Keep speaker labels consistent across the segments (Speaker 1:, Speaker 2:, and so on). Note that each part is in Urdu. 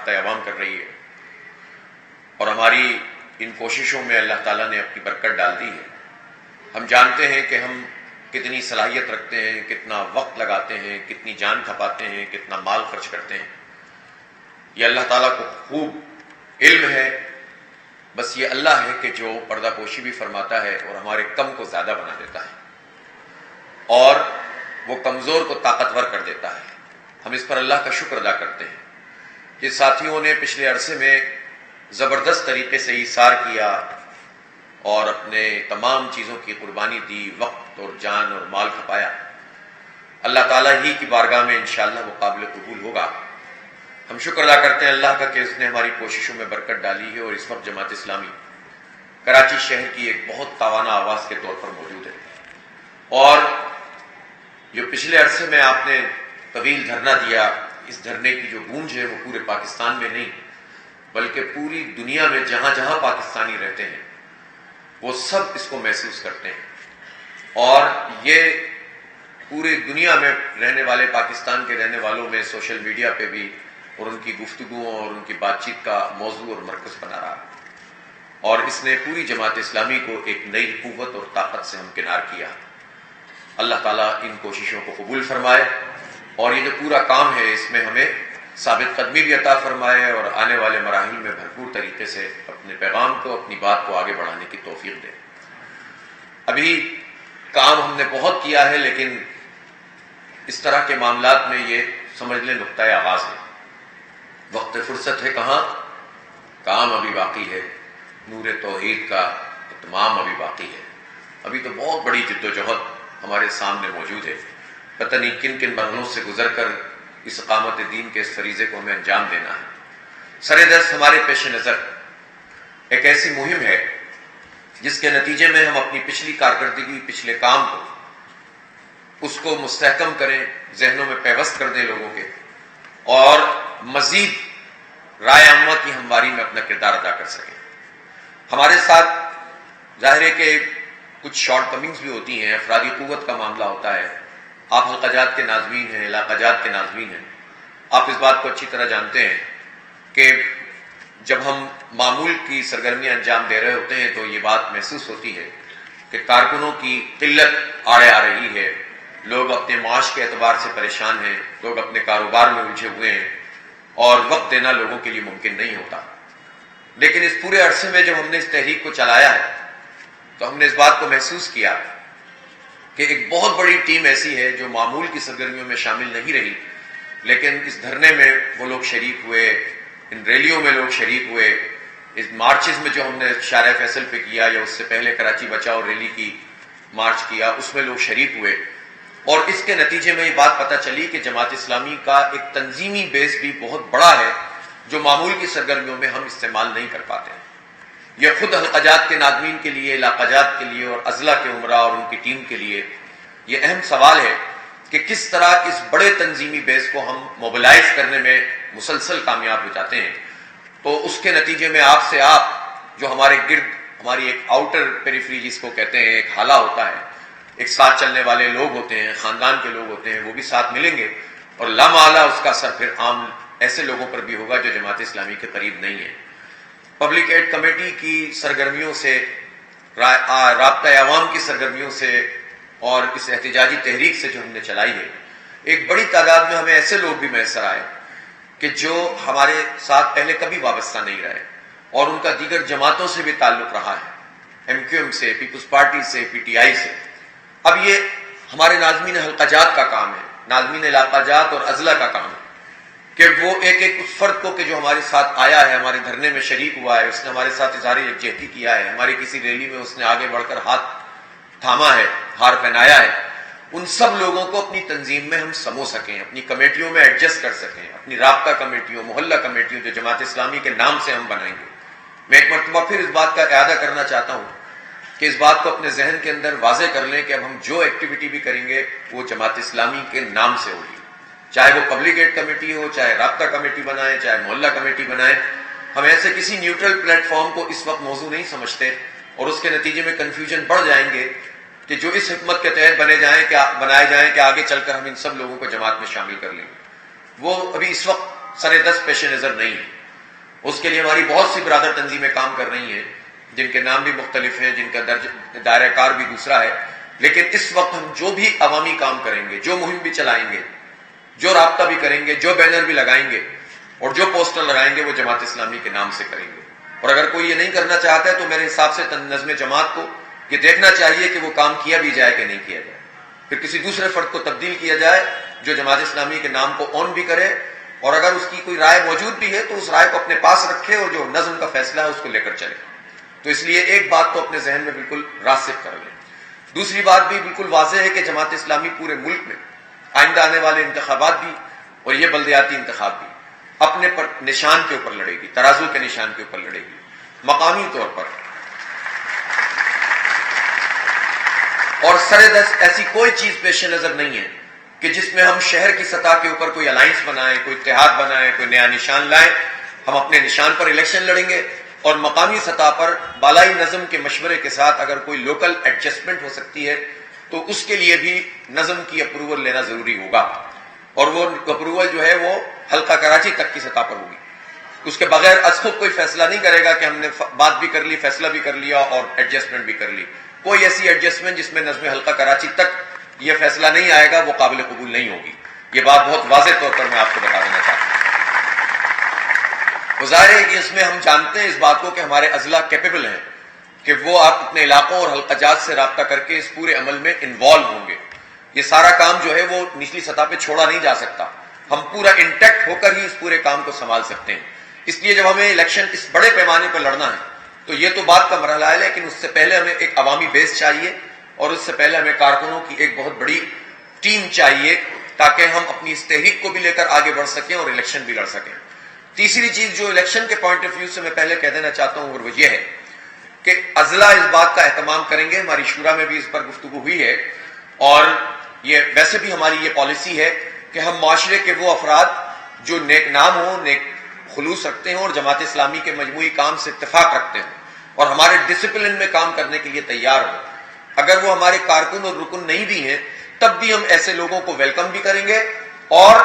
Speaker 1: رابطہ عوام کر رہی ہے، اور ہماری ان کوششوں میں اللہ تعالیٰ نے اپنی برکت ڈال دی ہے۔ ہم جانتے ہیں کہ ہم کتنی صلاحیت رکھتے ہیں، کتنا وقت لگاتے ہیں، کتنی جان کھپاتے ہیں، کتنا مال خرچ کرتے ہیں۔ یہ اللہ تعالیٰ کو خوب علم ہے، بس یہ اللہ ہے کہ جو پردہ پوشی بھی فرماتا ہے اور ہمارے کم کو زیادہ بنا دیتا ہے اور وہ کمزور کو طاقتور کر دیتا ہے۔ ہم اس پر اللہ کا شکر ادا کرتے ہیں۔ جس ساتھیوں نے پچھلے عرصے میں زبردست طریقے سے ایثار کیا اور اپنے تمام چیزوں کی قربانی دی، وقت اور جان اور مال کھپایا، اللہ تعالیٰ ہی کی بارگاہ میں انشاءاللہ وہ قابل قبول ہوگا۔ ہم شکر ادا کرتے ہیں اللہ کا کہ اس نے ہماری کوششوں میں برکت ڈالی ہے، اور اس وقت جماعت اسلامی کراچی شہر کی ایک بہت توانا آواز کے طور پر موجود ہے، اور جو پچھلے عرصے میں آپ نے طویل دھرنا دیا، اس دھرنے کی جو گونج ہے وہ پورے پاکستان میں نہیں بلکہ پوری دنیا میں جہاں جہاں پاکستانی رہتے ہیں وہ سب اس کو محسوس کرتے ہیں، اور یہ پوری دنیا میں رہنے والے پاکستان کے رہنے والوں میں سوشل میڈیا پہ بھی اور ان کی گفتگوؤں اور ان کی بات چیت کا موضوع اور مرکز بنا رہا ہے، اور اس نے پوری جماعت اسلامی کو ایک نئی قوت اور طاقت سے ہمکنار کیا۔ اللہ تعالیٰ ان کوششوں کو قبول فرمائے، اور یہ جو پورا کام ہے اس میں ہمیں ثابت قدمی بھی عطا فرمائے، اور آنے والے مراحل میں بھرپور طریقے سے اپنے پیغام کو، اپنی بات کو آگے بڑھانے کی توفیق دے۔ ابھی کام ہم نے بہت کیا ہے، لیکن اس طرح کے معاملات میں یہ سمجھ لیں نقطۂ آغاز ہے۔ وقت فرصت ہے کہاں، کام ابھی باقی ہے، نور توحید کا اتمام ابھی باقی ہے۔ ابھی تو بہت بڑی جد و جہد ہمارے سامنے موجود ہے، پتہ نہیں کن کن مرحلوں سے گزر کر اس اقامت دین کے اس فریضے کو ہمیں انجام دینا ہے۔ سر دست ہمارے پیش نظر ایک ایسی مہم ہے جس کے نتیجے میں ہم اپنی پچھلی کارکردگی، پچھلے کام کو اس کو مستحکم کریں، ذہنوں میں پیوست کر دیں لوگوں کے، اور مزید رائے عامہ کی ہمواری میں اپنا کردار ادا کر سکیں۔ ہمارے ساتھ ظاہر ہے کہ کچھ شارٹ کمنگز بھی ہوتی ہیں، افرادی قوت کا معاملہ ہوتا ہے۔ آپ حلقہ جات کے ناظمین ہیں، علاقہ جات کے ناظمین ہیں، آپ اس بات کو اچھی طرح جانتے ہیں کہ جب ہم معمول کی سرگرمیاں انجام دے رہے ہوتے ہیں تو یہ بات محسوس ہوتی ہے کہ کارکنوں کی قلت آڑے آ رہی ہے، لوگ اپنے معاش کے اعتبار سے پریشان ہیں، لوگ اپنے کاروبار میں الجھے ہوئے ہیں، اور وقت دینا لوگوں کے لیے ممکن نہیں ہوتا۔ لیکن اس پورے عرصے میں جب ہم نے اس تحریک کو چلایا ہے تو ہم نے اس بات کو محسوس کیا کہ ایک بہت بڑی ٹیم ایسی ہے جو معمول کی سرگرمیوں میں شامل نہیں رہی، لیکن اس دھرنے میں وہ لوگ شریک ہوئے، ان ریلیوں میں لوگ شریک ہوئے، اس مارچز میں جو ہم نے شارع فیصل پہ کیا یا اس سے پہلے کراچی بچاؤ ریلی کی مارچ کیا، اس میں لوگ شریک ہوئے، اور اس کے نتیجے میں یہ بات پتہ چلی کہ جماعت اسلامی کا ایک تنظیمی بیس بھی بہت بڑا ہے جو معمول کی سرگرمیوں میں ہم استعمال نہیں کر پاتے ہیں۔ یہ خود حلقہ جات کے ناظمین کے لیے، علاقہ جات کے لیے اور اضلاع کے عمرا اور ان کی ٹیم کے لیے یہ اہم سوال ہے کہ کس طرح اس بڑے تنظیمی بیس کو ہم موبلائز کرنے میں مسلسل کامیاب ہو جاتے ہیں۔ تو اس کے نتیجے میں آپ سے آپ جو ہمارے گرد ہماری ایک آؤٹر پیریفری جس کو کہتے ہیں، ایک حالہ ہوتا ہے، ایک ساتھ چلنے والے لوگ ہوتے ہیں، خاندان کے لوگ ہوتے ہیں، وہ بھی ساتھ ملیں گے، اور لامحالہ اس کا اثر پھر عام ایسے لوگوں پر بھی ہوگا جو جماعت اسلامی کے قریب نہیں ہے۔ پبلک ایڈ کمیٹی کی سرگرمیوں سے، رابطہ عوام کی سرگرمیوں سے اور اس احتجاجی تحریک سے جو ہم نے چلائی ہے، ایک بڑی تعداد میں ہمیں ایسے لوگ بھی میسر آئے کہ جو ہمارے ساتھ پہلے کبھی وابستہ نہیں رہے، اور ان کا دیگر جماعتوں سے بھی تعلق رہا ہے، ایم کیو ایم سے، پیپلز پارٹی سے، پی ٹی آئی سے۔ اب یہ ہمارے ناظمین حلقہ جات کا کام ہے، ناظمین علاقہ جات اور اضلاع کا کام ہے کہ وہ ایک ایک اس فرد کو کہ جو ہمارے ساتھ آیا ہے، ہمارے دھرنے میں شریک ہوا ہے، اس نے ہمارے ساتھ اظہار یکجہتی کیا ہے، ہماری کسی ریلی میں اس نے آگے بڑھ کر ہاتھ تھاما ہے، ہار پہنایا ہے، ان سب لوگوں کو اپنی تنظیم میں ہم سمو سکیں، اپنی کمیٹیوں میں ایڈجسٹ کر سکیں، اپنی رابطہ کمیٹیوں، محلہ کمیٹیوں جو جماعت اسلامی کے نام سے ہم بنائیں گے۔ میں ایک مرتبہ پھر اس بات کا اعادہ کرنا چاہتا ہوں کہ اس بات کو اپنے ذہن کے اندر واضح کر لیں کہ اب ہم جو ایکٹیویٹی بھی کریں گے وہ جماعت اسلامی کے نام سے ہوگی، چاہے وہ پبلک ایڈ کمیٹی ہو، چاہے رابطہ کمیٹی بنائیں، چاہے محلہ کمیٹی بنائیں۔ ہم ایسے کسی نیوٹرل پلیٹ فارم کو اس وقت موضوع نہیں سمجھتے، اور اس کے نتیجے میں کنفیوژن بڑھ جائیں گے کہ جو اس حکمت کے تحت بنائے جائیں کہ آگے چل کر ہم ان سب لوگوں کو جماعت میں شامل کر لیں گے۔ وہ ابھی اس وقت سر دست پیش نظر نہیں ہے. اس کے لیے ہماری بہت سی برادر تنظیمیں کام کر رہی ہیں جن کے نام بھی مختلف ہیں، جن کا دائرہ کار بھی دوسرا ہے. لیکن اس وقت ہم جو بھی عوامی کام کریں گے، جو مہم بھی چلائیں گے، جو رابطہ بھی کریں گے، جو بینر بھی لگائیں گے اور جو پوسٹر لگائیں گے، وہ جماعت اسلامی کے نام سے کریں گے. اور اگر کوئی یہ نہیں کرنا چاہتا ہے تو میرے حساب سے نظم جماعت کو یہ دیکھنا چاہیے کہ وہ کام کیا بھی جائے کہ نہیں کیا جائے، پھر کسی دوسرے فرد کو تبدیل کیا جائے جو جماعت اسلامی کے نام کو آن بھی کرے، اور اگر اس کی کوئی رائے موجود بھی ہے تو اس رائے کو اپنے پاس رکھے اور جو نظم کا فیصلہ ہے اس کو لے کر چلے. تو اس لیے ایک بات تو اپنے ذہن میں بالکل راسخ کر لیں. دوسری بات بھی بالکل واضح ہے کہ جماعت اسلامی پورے ملک میں آئندہ آنے والے انتخابات بھی اور یہ بلدیاتی انتخاب بھی اپنے پر نشان کے اوپر لڑے گی، ترازو کے نشان کے اوپر لڑے گی. مقامی طور پر اور سردست ایسی کوئی چیز پیش نظر نہیں ہے کہ جس میں ہم شہر کی سطح کے اوپر کوئی الائنس بنائیں، کوئی اتحاد بنائیں، کوئی نیا نشان لائیں. ہم اپنے نشان پر الیکشن لڑیں گے اور مقامی سطح پر بالائی نظم کے مشورے کے ساتھ اگر کوئی لوکل ایڈجسٹمنٹ ہو سکتی ہے تو اس کے لیے بھی نظم کی اپروول لینا ضروری ہوگا، اور وہ اپروول جو ہے وہ حلقہ کراچی تک کی سطح پر ہوگی. اس کے بغیر از خود کوئی فیصلہ نہیں کرے گا کہ ہم نے بات بھی کر لی، فیصلہ بھی کر لیا اور ایڈجسٹمنٹ بھی کر لی. کوئی ایسی ایڈجسٹمنٹ جس میں نظم حلقہ کراچی تک یہ فیصلہ نہیں آئے گا وہ قابل قبول نہیں ہوگی. یہ بات بہت واضح طور پر میں آپ کو بتا دینا چاہتا ہوں. ظاہر ہے کہ اس میں ہم جانتے ہیں اس بات کو کہ ہمارے اضلاع کیپیبل ہیں کہ وہ آپ اپنے علاقوں اور حلقہ جات سے رابطہ کر کے اس پورے عمل میں انوالو ہوں گے. یہ سارا کام جو ہے وہ نچلی سطح پہ چھوڑا نہیں جا سکتا، ہم پورا انٹیکٹ ہو کر ہی اس پورے کام کو سنبھال سکتے ہیں. اس لیے جب ہمیں الیکشن اس بڑے پیمانے پر لڑنا ہے تو یہ تو بات کا مرحلہ ہے، لیکن اس سے پہلے ہمیں ایک عوامی بیس چاہیے اور اس سے پہلے ہمیں کارکنوں کی ایک بہت بڑی ٹیم چاہیے تاکہ ہم اپنی اس تحریک کو بھی لے کر آگے بڑھ سکیں اور الیکشن بھی لڑ سکیں. تیسری چیز جو الیکشن کے پوائنٹ آف ویو سے میں پہلے کہہ دینا چاہتا ہوں اور وہ یہ ہے کہ اضلاع اس بات کا اہتمام کریں گے. ہماری شورا میں بھی اس پر گفتگو ہوئی ہے اور یہ ویسے بھی ہماری یہ پالیسی ہے کہ ہم معاشرے کے وہ افراد جو نیک نام ہوں، نیک خلوص رکھتے ہیں اور جماعت اسلامی کے مجموعی کام سے اتفاق رکھتے ہیں اور ہمارے ڈسپلن میں کام کرنے کے لیے تیار ہوں، اگر وہ ہمارے کارکن اور رکن نہیں بھی ہیں تب بھی ہم ایسے لوگوں کو ویلکم بھی کریں گے اور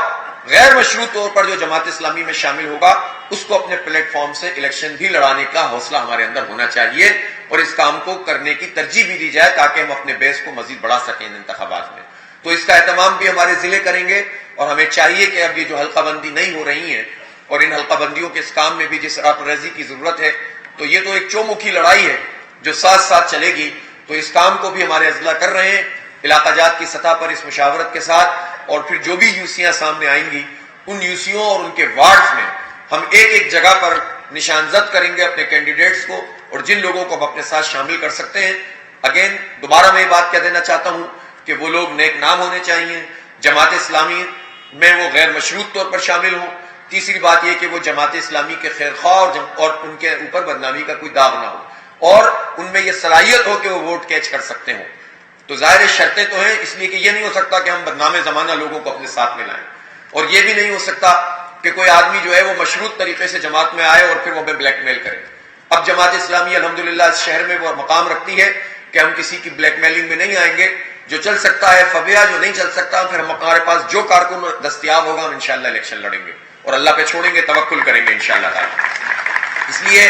Speaker 1: غیر مشروط طور پر جو جماعت اسلامی میں شامل ہوگا اس کو اپنے پلیٹ فارم سے الیکشن بھی لڑانے کا حوصلہ ہمارے اندر ہونا چاہیے اور اس کام کو کرنے کی ترجیح بھی دی جائے تاکہ ہم اپنے بیس کو مزید بڑھا سکیں ان انتخابات میں. تو اس کا اہتمام بھی ہمارے ضلع کریں گے اور ہمیں چاہیے کہ اب یہ جو حلقہ بندی نہیں ہو رہی ہیں اور ان حلقہ بندیوں کے اس کام میں بھی جس رائزی کی ضرورت ہے تو یہ تو ایک چومکھی لڑائی ہے جو ساتھ ساتھ چلے گی. تو اس کام کو بھی ہمارے اضلاع کر رہے ہیں علاقہ جات کی سطح پر اس مشاورت کے ساتھ، اور پھر جو بھی یوسیاں سامنے آئیں گی ان یوسیوں اور ان کے وارڈز میں ہم ایک ایک جگہ پر نشانزد کریں گے اپنے کینڈیڈیٹس کو اور جن لوگوں کو ہم اپنے ساتھ شامل کر سکتے ہیں. اگین دوبارہ میں یہ بات کہہ دینا چاہتا ہوں کہ وہ لوگ نیک نام ہونے چاہیے، جماعت اسلامی میں وہ غیر مشروط طور پر شامل ہوں. تیسری بات یہ کہ وہ جماعت اسلامی کے خیر خواہ اور ان کے اوپر بدنامی کا کوئی داغ نہ ہو اور ان میں یہ صلاحیت ہو کہ وہ ووٹ کیچ کر سکتے ہوں. تو ظاہر شرطیں تو ہیں، اس لیے کہ یہ نہیں ہو سکتا کہ ہم بدنام زمانہ لوگوں کو اپنے ساتھ میں لائیں اور یہ بھی نہیں ہو سکتا کہ کوئی آدمی جو ہے وہ مشروط طریقے سے جماعت میں آئے اور پھر وہ ہمیں بلیک میل کرے. اب جماعت اسلامی الحمدللہ اس شہر میں وہ مقام رکھتی ہے کہ ہم کسی کی بلیک میلنگ میں نہیں آئیں گے. جو چل سکتا ہے فبیا، جو نہیں چل سکتا پھر ہم ہمارے پاس جو کارکن دستیاب ہوگا ہم انشاءاللہ الیکشن لڑیں گے اور اللہ پہ چھوڑیں گے، توکل کریں گے انشاءاللہ تعالی. اس لیے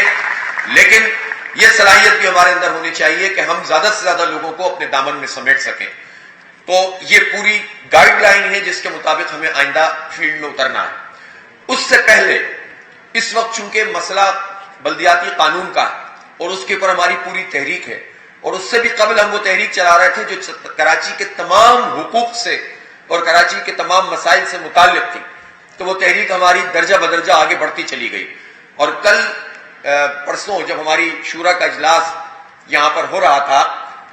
Speaker 1: لیکن یہ صلاحیت بھی ہمارے اندر ہونی چاہیے کہ ہم زیادہ سے زیادہ لوگوں کو اپنے دامن میں سمیٹ سکیں. تو یہ پوری گائیڈ لائن ہے جس کے مطابق ہمیں آئندہ فیلڈ میں اترنا ہے. اس سے پہلے اس وقت چونکہ مسئلہ بلدیاتی قانون کا ہے اور اس کے اوپر ہماری پوری تحریک ہے اور اس سے بھی قبل ہم وہ تحریک چلا رہے تھے جو کراچی کے تمام حقوق سے اور کراچی کے تمام مسائل سے متعلق تھی، تو وہ تحریک ہماری درجہ بدرجہ آگے بڑھتی چلی گئی. اور کل پرسوں جب ہماری شورا کا اجلاس یہاں پر ہو رہا تھا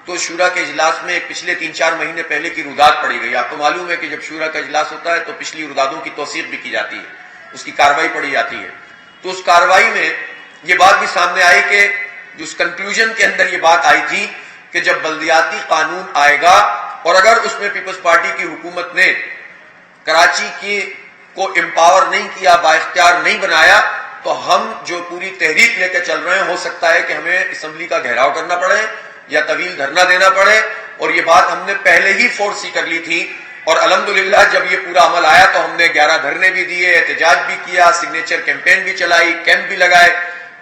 Speaker 1: تو شورا کے اجلاس میں پچھلے 3-4 مہینے پہلے کی رودات پڑی گئی. آپ کو معلوم ہے کہ جب شورا کا اجلاس ہوتا ہے تو پچھلی رودادوں کی توثیق بھی کی جاتی ہے، اس کی کارروائی پڑی جاتی ہے. تو اس کارروائی میں یہ بات بھی سامنے آئی کہ اس کنکلوژن کے اندر یہ بات آئی تھی کہ جب بلدیاتی قانون آئے گا اور اگر اس میں پیپلز پارٹی کی حکومت نے کراچی کی کو امپاور نہیں کیا، با اختیار نہیں بنایا، تو ہم جو پوری تحریک لے کے چل رہے ہیں ہو سکتا ہے کہ ہمیں اسمبلی کا گھیراؤ کرنا پڑے یا طویل دھرنا دینا پڑے. اور یہ بات ہم نے پہلے ہی فورسی کر لی تھی اور الحمدللہ جب یہ پورا عمل آیا تو ہم نے 11 دھرنے بھی دیے، احتجاج بھی کیا، سگنیچر کیمپین بھی چلائی، کیمپ بھی لگائے،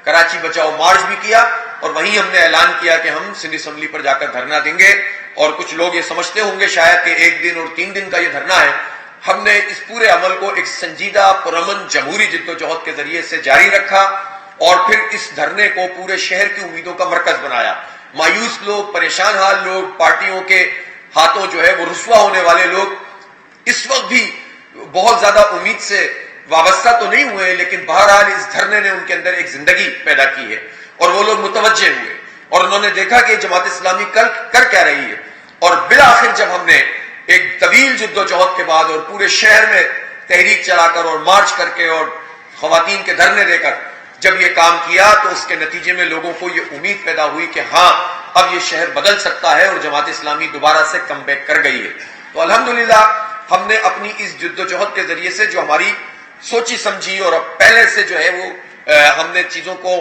Speaker 1: کراچی بچاؤ مارچ بھی کیا، اور وہیں ہم نے اعلان کیا کہ ہم سندھ اسمبلی پر جا کر دھرنا دیں گے. اور کچھ لوگ یہ سمجھتے ہوں گے شاید کہ 1 دن اور 3 دن کا یہ دھرنا ہے. ہم نے اس پورے عمل کو ایک سنجیدہ پرامن جمہوری جدوجہد کے ذریعے سے جاری رکھا، اور پھر اس دھرنے کو پورے شہر کی امیدوں کا مرکز بنایا. مایوس لوگ، پریشان حال لوگ، پارٹیوں کے ہاتھوں جو ہے وہ رسوا ہونے والے لوگ اس وقت بھی بہت زیادہ امید سے وابستہ تو نہیں ہوئے، لیکن بہرحال اس دھرنے نے ان کے اندر ایک زندگی پیدا کی ہے، اور وہ لوگ متوجہ ہوئے اور انہوں نے دیکھا کہ جماعت اسلامی کر کیا رہی ہے. اور بالآخر جب ہم نے ایک طویل جدوجہد کے بعد اور پورے شہر میں تحریک چلا کر اور مارچ کر کے اور خواتین کے دھرنے دے کر جب یہ کام کیا، تو اس کے نتیجے میں لوگوں کو یہ امید پیدا ہوئی کہ ہاں اب یہ شہر بدل سکتا ہے اور جماعت اسلامی دوبارہ سے کم بیک کر گئی ہے. تو الحمدللہ ہم نے اپنی اس جدوجہد کے ذریعے سے جو ہماری سوچی سمجھی اور اب پہلے سے جو ہے وہ ہم نے چیزوں کو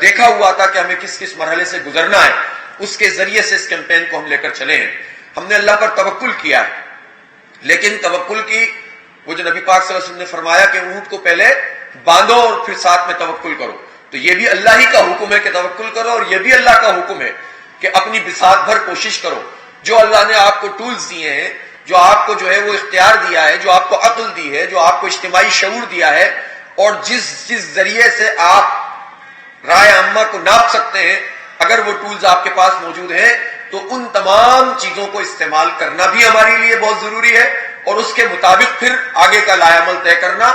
Speaker 1: دیکھا ہوا تھا کہ ہمیں کس کس مرحلے سے گزرنا ہے، اس کے ذریعے سے اس کیمپین کو ہم لے کر چلے ہیں. ہم نے اللہ پر توکل کیا ہے، لیکن توکل کی وہ جو نبی پاک صلی اللہ علیہ وسلم نے فرمایا کہ اونٹ کو پہلے باندھو اور پھر ساتھ میں توکل کرو، تو یہ بھی اللہ ہی کا حکم ہے کہ توکل کرو، اور یہ بھی اللہ کا حکم ہے کہ اپنی بساط بھر کوشش کرو. جو اللہ نے آپ کو ٹولز دیے ہیں، جو آپ کو جو ہے وہ اختیار دیا ہے، جو آپ کو عقل دی ہے، جو آپ کو اجتماعی شعور دیا ہے، اور جس ذریعے سے آپ رائے عامہ کو ناپ سکتے ہیں، اگر وہ ٹولز آپ کے پاس موجود ہیں تو ان تمام چیزوں کو استعمال کرنا بھی ہمارے لیے بہت ضروری ہے، اور اس کے مطابق پھر آگے کا لائے عمل طے کرنا،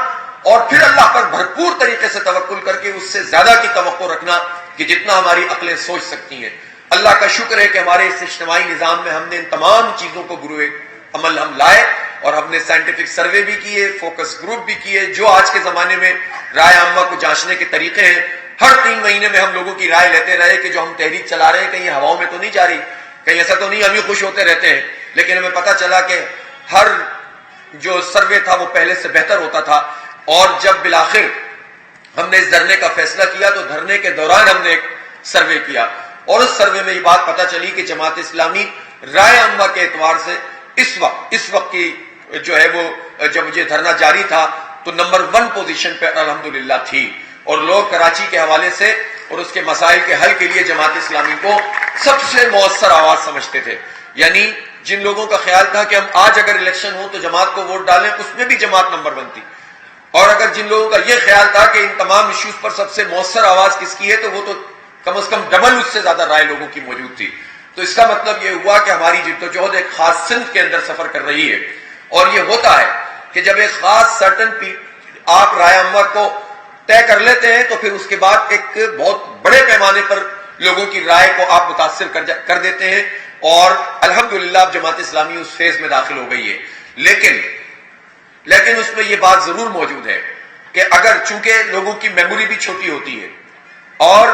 Speaker 1: اور پھر اللہ پر بھرپور طریقے سے توکل کر کے اس سے زیادہ کی توقع رکھنا کہ جتنا ہماری عقلیں سوچ سکتی ہیں. اللہ کا شکر ہے کہ ہمارے اس اجتماعی نظام میں ہم نے ان تمام چیزوں کو بروئے عمل ہم لائے، اور ہم نے سائنٹیفک سروے بھی کیے، فوکس گروپ بھی کیے. جو آج کے زمانے میں رائے عامہ کو جانچنے کے طریقے ہیں، ہر 3 مہینے میں ہم لوگوں کی رائے لیتے رہے کہ جو ہم تحریک چلا رہے ہیں کہیں ہواؤں میں تو نہیں جا رہی، کہیں ایسا تو نہیں، ہم ہی خوش ہوتے رہتے ہیں. لیکن ہمیں پتہ چلا کہ ہر جو سروے تھا وہ پہلے سے بہتر ہوتا تھا. اور جب بالآخر ہم نے اس دھرنے کا فیصلہ کیا تو دھرنے کے دوران ہم نے ایک سروے کیا، اور اس سروے میں یہ بات پتہ چلی کہ جماعت اسلامی رائے عامہ کے اعتبار سے اس وقت کی جو ہے وہ جب یہ دھرنا جاری تھا تو نمبر 1 پوزیشن پہ الحمدللہ تھی، اور لوگ کراچی کے حوالے سے اور اس کے مسائل کے حل کے لیے جماعت اسلامی کو سب سے مؤثر آواز سمجھتے تھے. یعنی جن لوگوں کا خیال تھا کہ ہم آج اگر الیکشن ہو تو جماعت کو ووٹ ڈالیں، اس میں بھی جماعت نمبر 1 تھی. اور اگر جن لوگوں کا یہ خیال تھا کہ ان تمام ایشوز پر سب سے مؤثر آواز کس کی ہے تو وہ تو کم از کم ڈبل اس سے زیادہ رائے لوگوں کی موجود تھی. تو اس کا مطلب یہ ہوا کہ ہماری جدوجہد ایک خاص صنف کے اندر سفر کر رہی ہے. اور یہ ہوتا ہے کہ جب ایک خاص سرٹن آپ رائے عامہ کو طے کر لیتے ہیں تو پھر اس کے بعد ایک بہت بڑے پیمانے پر لوگوں کی رائے کو آپ متاثر کر دیتے ہیں، اور الحمدللہ اب جماعت اسلامی اس فیز میں داخل ہو گئی ہے. لیکن اس میں یہ بات ضرور موجود ہے کہ اگر چونکہ لوگوں کی میموری بھی چھوٹی ہوتی ہے، اور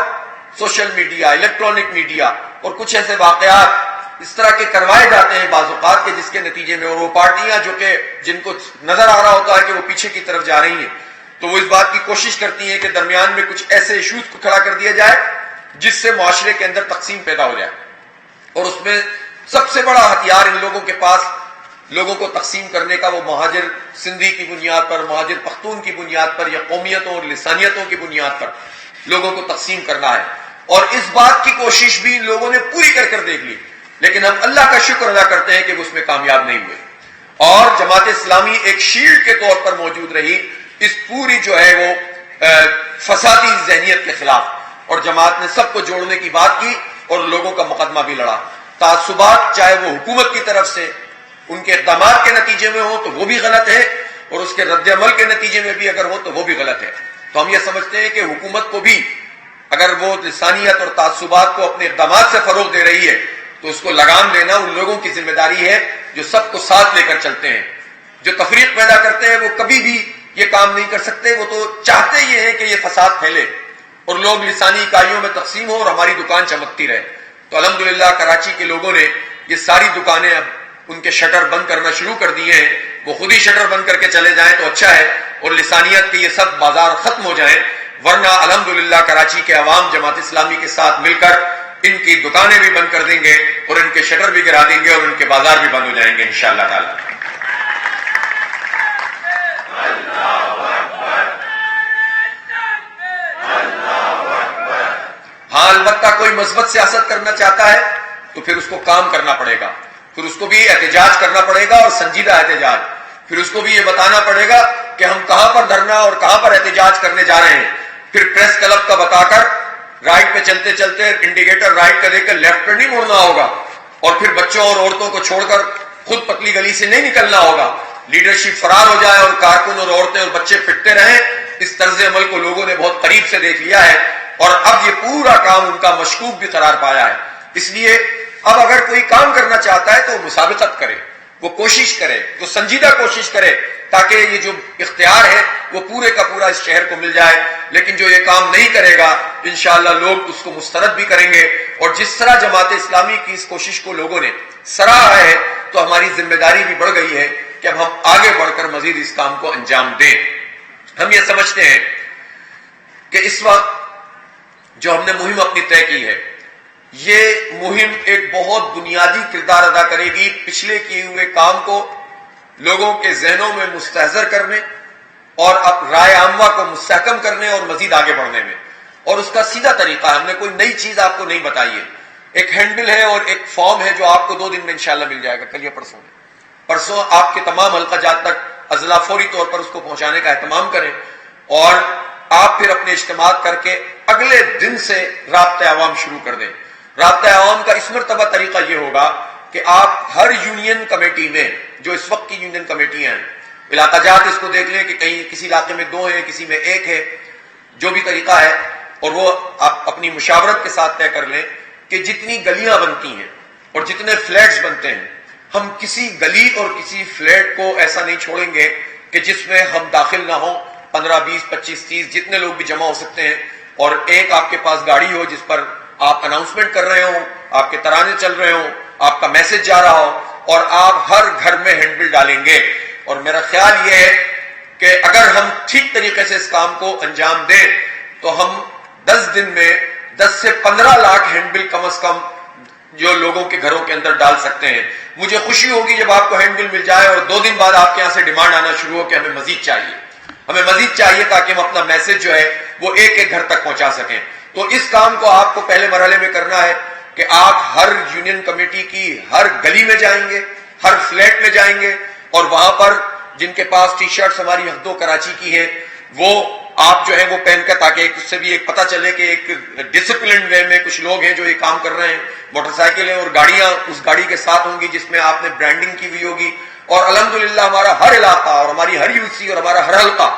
Speaker 1: سوشل میڈیا، الیکٹرانک میڈیا اور کچھ ایسے واقعات اس طرح کے کروائے جاتے ہیں بعض اوقات کے جس کے نتیجے میں، اور وہ پارٹیاں جو کہ جن کو نظر آ رہا ہوتا ہے کہ وہ پیچھے کی طرف جا رہی ہیں، تو وہ اس بات کی کوشش کرتی ہیں کہ درمیان میں کچھ ایسے ایشوز کو کھڑا کر دیا جائے جس سے معاشرے کے اندر تقسیم پیدا ہو جائے. اور اس میں سب سے بڑا ہتھیار ان لوگوں کے پاس لوگوں کو تقسیم کرنے کا وہ مہاجر سندھی کی بنیاد پر، مہاجر پختون کی بنیاد پر، یا قومیتوں اور لسانیتوں کی بنیاد پر لوگوں کو تقسیم کرنا ہے. اور اس بات کی کوشش بھی ان لوگوں نے پوری کر دیکھ لی، لیکن ہم اللہ کا شکر ادا کرتے ہیں کہ وہ اس میں کامیاب نہیں ہوئے. اور جماعت اسلامی ایک شیلڈ کے طور پر موجود رہی اس پوری جو ہے وہ فسادی ذہنیت کے خلاف، اور جماعت نے سب کو جوڑنے کی بات کی اور لوگوں کا مقدمہ بھی لڑا. تعصبات چاہے وہ حکومت کی طرف سے ان کے اقدامات کے نتیجے میں ہو تو وہ بھی غلط ہے، اور اس کے رد عمل کے نتیجے میں بھی اگر ہو تو وہ بھی غلط ہے. تو ہم یہ سمجھتے ہیں کہ حکومت کو بھی اگر وہ لسانیت اور تعصبات کو اپنے اقدامات سے فروغ دے رہی ہے تو اس کو لگام دینا ان لوگوں کی ذمہ داری ہے جو سب کو ساتھ لے کر چلتے ہیں. جو تفریق پیدا کرتے ہیں وہ کبھی بھی یہ کام نہیں کر سکتے، وہ تو چاہتے یہ ہیں کہ یہ فساد پھیلے اور لوگ لسانی اکائیوں میں تقسیم ہو اور ہماری دکان چمکتی رہے. تو الحمدللہ کراچی کے لوگوں نے یہ ساری دکانیں اب ان کے شٹر بند کرنا شروع کر دیے ہیں. وہ خود ہی شٹر بند کر کے چلے جائیں تو اچھا ہے، اور لسانیت کے یہ سب بازار ختم ہو جائیں، ورنہ الحمدللہ کراچی کے عوام جماعت اسلامی کے ساتھ مل کر ان کی دکانیں بھی بند کر دیں گے اور ان کے شٹر بھی گرا دیں گے اور ان کے بازار بھی بند ہو جائیں گے انشاءاللہ تعالی. البتہ کوئی مثبت سیاست کرنا چاہتا ہے تو پھر اس کو کام کرنا پڑے گا، پھر اس کو بھی احتجاج کرنا پڑے گا اور سنجیدہ احتجاج، پھر اس کو بھی یہ بتانا پڑے گا کہ ہم کہاں پر دھرنا اور کہاں پر احتجاج کرنے جا رہے ہیں، پھر پریس کلب کا بتا کر رائٹ پہ چلتے چلتے انڈیکیٹر رائٹ کا دے کر لیفٹ پہ نہیں مڑنا ہوگا، اور پھر بچوں اور عورتوں کو چھوڑ کر خود پتلی گلی سے نہیں نکلنا ہوگا، لیڈرشپ فرار ہو جائے اور کارکن اور عورتیں اور بچے پٹتے رہیں۔ اس طرز عمل کو لوگوں نے بہت قریب سے دیکھ لیا ہے اور اب یہ پورا کام ان کا مشکوک بھی قرار پایا ہے۔ اس لیے اب اگر کوئی کام کرنا چاہتا ہے تو مسابقت کرے، وہ کوشش کرے، وہ سنجیدہ کوشش کرے تاکہ یہ جو اختیار ہے وہ پورے کا پورا اس شہر کو مل جائے، لیکن جو یہ کام نہیں کرے گا انشاءاللہ لوگ اس کو مسترد بھی کریں گے۔ اور جس طرح جماعت اسلامی کی اس کوشش کو لوگوں نے سراہا ہے تو ہماری ذمہ داری بھی بڑھ گئی ہے کہ اب ہم آگے بڑھ کر مزید اس کام کو انجام دیں۔ ہم یہ سمجھتے ہیں کہ اس وقت جو ہم نے مہم اپنی طے کی ہے، یہ مہم ایک بہت بنیادی کردار ادا کرے گی پچھلے کیے ہوئے کام کو لوگوں کے ذہنوں میں مستحضر کرنے اور رائے عامہ کو مستحکم کرنے اور مزید آگے بڑھنے میں۔ اور اس کا سیدھا طریقہ ہے، ہم نے کوئی نئی چیز آپ کو نہیں بتائی ہے، ایک ہینڈ بل ہے اور ایک فارم ہے جو آپ کو 2 دن میں انشاءاللہ مل جائے گا، کل یا پرسوں آپ کے تمام حلقہ جات تک اضلاع فوری طور پر اس کو پہنچانے کا اہتمام کریں، اور آپ پھر اپنے اجتماعات کر کے اگلے دن سے رابطہ عوام شروع کر دیں۔ رابطہ عوام کا اس مرتبہ طریقہ یہ ہوگا کہ آپ ہر یونین کمیٹی میں، جو اس وقت کی یونین کمیٹیاں ہیں، علاقہ جات اس کو دیکھ لیں کہ کہیں کسی علاقے میں 2 ہیں، کسی میں 1 ہے، جو بھی طریقہ ہے، اور وہ آپ اپنی مشاورت کے ساتھ طے کر لیں کہ جتنی گلیاں بنتی ہیں اور جتنے فلیٹس بنتے ہیں، ہم کسی گلی اور کسی فلیٹ کو ایسا نہیں چھوڑیں گے کہ جس میں ہم داخل نہ ہوں، 15 20 25 30 جتنے لوگ بھی جمع ہو سکتے ہیں، اور ایک آپ کے پاس گاڑی ہو جس پر آپ اناؤنسمنٹ کر رہے ہوں، آپ کے ترانے چل رہے ہوں، آپ کا میسج جا رہا ہو، اور آپ ہر گھر میں ہینڈ بل ڈالیں گے۔ اور میرا خیال یہ ہے کہ اگر ہم ٹھیک طریقے سے اس کام کو انجام دیں تو ہم 10 دن میں 10 سے 15 لاکھ ہینڈ بل کم از کم جو لوگوں کے گھروں کے اندر ڈال سکتے ہیں۔ مجھے خوشی ہوگی جب آپ کو ہینڈ بل مل جائے اور 2 دن بعد آپ کے یہاں سے ڈیمانڈ آنا شروع ہو کہ ہمیں مزید چاہیے تاکہ ہم اپنا میسج جو ہے وہ ایک گھر تک پہنچا سکیں۔ تو اس کام کو آپ کو پہلے مرحلے میں کرنا ہے کہ آپ ہر یونین کمیٹی کی ہر گلی میں جائیں گے، ہر فلیٹ میں جائیں گے، اور وہاں پر جن کے پاس ٹی شرٹس ہماری حق دو کراچی کی ہے وہ آپ جو ہے وہ پہن کر، تاکہ اس سے بھی ایک پتہ چلے کہ ایک ڈسپلنڈ وے میں کچھ لوگ ہیں جو یہ کام کر رہے ہیں۔ موٹر سائیکلیں اور گاڑیاں اس گاڑی کے ساتھ ہوں گی جس میں آپ نے برانڈنگ کی ہوئی ہوگی، اور الحمدللہ ہمارا ہر علاقہ اور ہماری ہر یوسی اور ہمارا ہر حلقہ